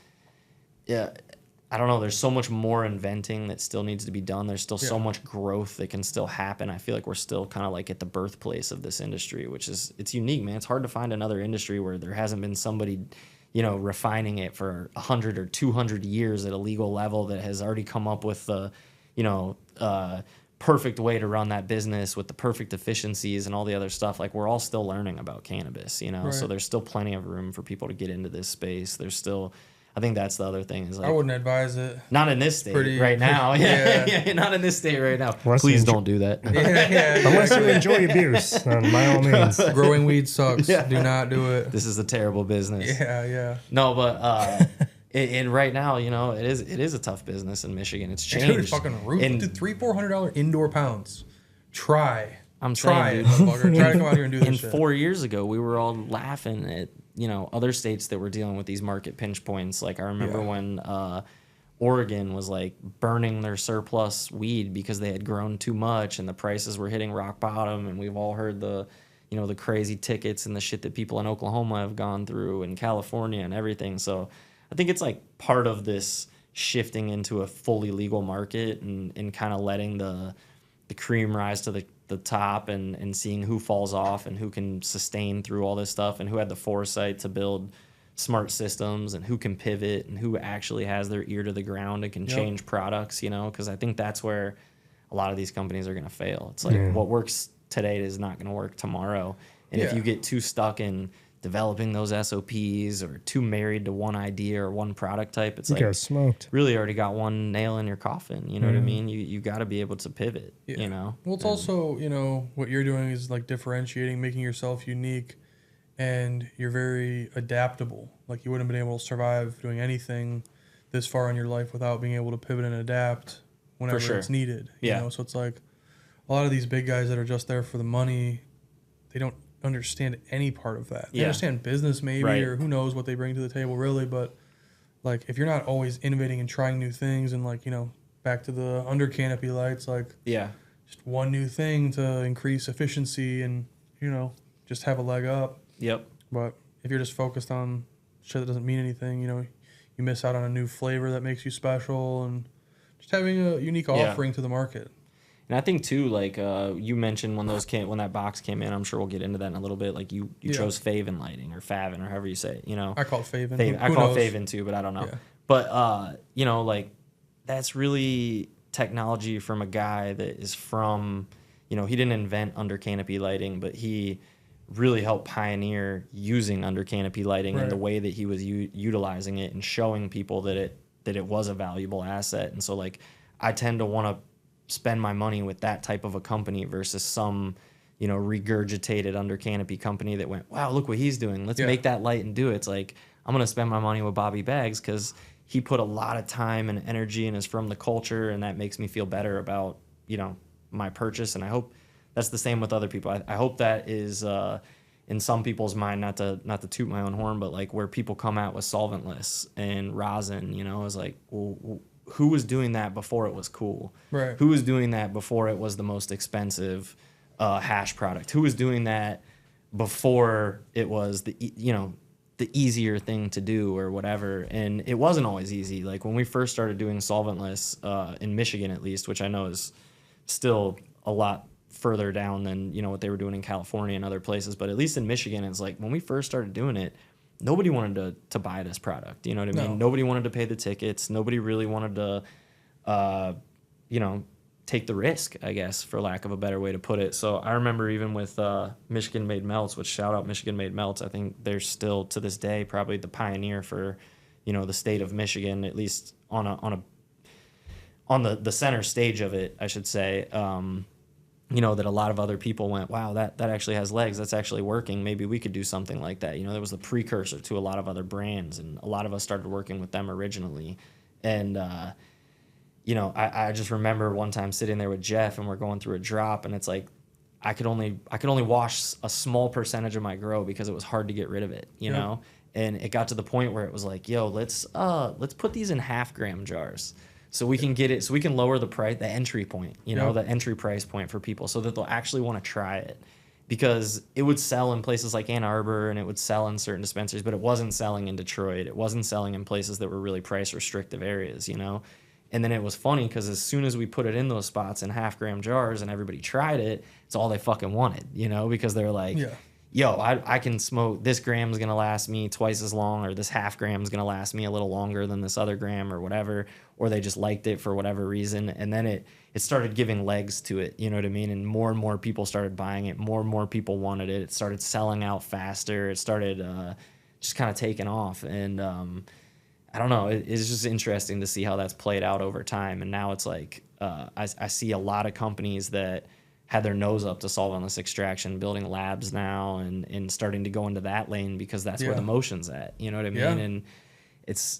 I don't know, there's so much more inventing that still needs to be done. There's still so much growth that can still happen. I feel like we're still kind of like at the birthplace of this industry, which is, it's unique, man. It's hard to find another industry where there hasn't been somebody, you know, refining it for 100 or 200 years at a legal level that has already come up with the, you know, perfect way to run that business with the perfect efficiencies and all the other stuff. Like, we're all still learning about cannabis, you know, so there's still plenty of room for people to get into this space. There's still, I think that's the other thing is like, I wouldn't advise it. Not in this state right now. Yeah, not in this state right now. Please don't do that. Unless you enjoy abuse, then by all means. Growing weed sucks. Do not do it. This is a terrible business. Yeah. No, but and right now, you know, it is a tough business in Michigan. It's changed. Dude, fucking roof. $300-$400 indoor pounds. Try. Try to come out here and do this shit. 4 years ago, we were all laughing at, you know, other states that were dealing with these market pinch points. Like, I remember when Oregon was like burning their surplus weed because they had grown too much and the prices were hitting rock bottom. And we've all heard the, you know, the crazy tickets and the shit that people in Oklahoma have gone through and California and everything. So I think it's like part of this shifting into a fully legal market and kind of letting the cream rise to the top and seeing who falls off and who can sustain through all this stuff and who had the foresight to build smart systems and who can pivot and who actually has their ear to the ground and can change products, you know, because I think that's where a lot of these companies are going to fail. It's like what works today is not going to work tomorrow. And if you get too stuck in developing those SOPs or too married to one idea or one product type, it's got smoked. Really already got one nail in your coffin. You know what I mean? You got to be able to pivot, you know? Well, it's also, you know, what you're doing is like differentiating, making yourself unique, and you're very adaptable. Like, you wouldn't have been able to survive doing anything this far in your life without being able to pivot and adapt whenever it's needed. You know? So it's like a lot of these big guys that are just there for the money, they don't understand any part of that. They understand business maybe, or who knows what they bring to the table really, but like, if you're not always innovating and trying new things and, like, you know, back to the under canopy lights, like just one new thing to increase efficiency and, you know, just have a leg up. But if you're just focused on shit that doesn't mean anything, you know, you miss out on a new flavor that makes you special and just having a unique offering to the market. And I think too, like you mentioned when that box came in, I'm sure we'll get into that in a little bit. Like you chose Faven lighting or Favin or however you say it, you know. I call it Faven. I call it Faven too, but I don't know. But you know, like, that's really technology from a guy that is from, you know, he didn't invent under canopy lighting, but he really helped pioneer using under canopy lighting and the way that he was utilizing it and showing people that it was a valuable asset. And so, like, I tend to want to spend my money with that type of a company versus some, you know, regurgitated under canopy company that went, wow, look what he's doing. Let's make that light and do it. It's like, I'm going to spend my money with Bobby Baggs because he put a lot of time and energy and is from the culture, and that makes me feel better about, you know, my purchase. And I hope that's the same with other people. I hope that is in some people's mind, not to toot my own horn, but like where people come out with solventless and rosin, you know, is like, well, who was doing that before it was cool? Right. Who was doing that before it was the most expensive hash product? Who was doing that before it was the easier thing to do or whatever? And it wasn't always easy. Like when we first started doing solventless in Michigan, at least, which I know is still a lot further down than what they were doing in California and other places, but at least in Michigan, it's like when we first started doing it, nobody wanted to buy this product. You know what I mean? Nobody wanted to pay the tickets. Nobody really wanted to take the risk, I guess, for lack of a better way to put it. So I remember even with Michigan Made Melts, which shout out Michigan Made Melts, I think they're still to this day probably the pioneer for the state of Michigan, at least on the center stage of it, I should say. That a lot of other people went, wow, that actually has legs. That's actually working. Maybe we could do something like that. That was the precursor to a lot of other brands, and a lot of us started working with them originally. And I just remember one time sitting there with Jeff, and we're going through a drop, and it's like I could only wash a small percentage of my grow because it was hard to get rid of it, you know. And it got to the point where it was like, yo, let's put these in 0.5 gram jars. So we can get it, so we can lower the price, the entry point, the entry price point for people, so that they'll actually want to try it. Because it would sell in places like Ann Arbor, and it would sell in certain dispensaries, but it wasn't selling in Detroit. It wasn't selling in places that were really price restrictive areas, And then it was funny because as soon as we put it in those spots in 0.5 gram jars and everybody tried it, it's all they fucking wanted, because they're like, yo, I can smoke, this gram's gonna last me twice as long, or this 0.5 gram's gonna last me a little longer than this other gram or whatever, or they just liked it for whatever reason. And then it started giving legs to it, you know what I mean? And more people started buying it, more people wanted it. It started selling out faster. It started just kind of taking off. And I don't know, it's just interesting to see how that's played out over time. And now it's like, I see a lot of companies that had their nose up to solventless extraction, building labs now and starting to go into that lane because that's where the motion's at. You know what I mean? Yeah. And it's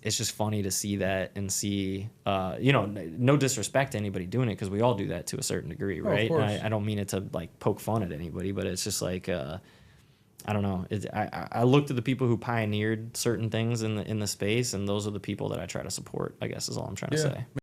just funny to see that and see, no disrespect to anybody doing it, because we all do that to a certain degree, right? And I don't mean it to like poke fun at anybody, but it's just like, I don't know. I looked at the people who pioneered certain things in the space, and those are the people that I try to support, I guess is all I'm trying to say.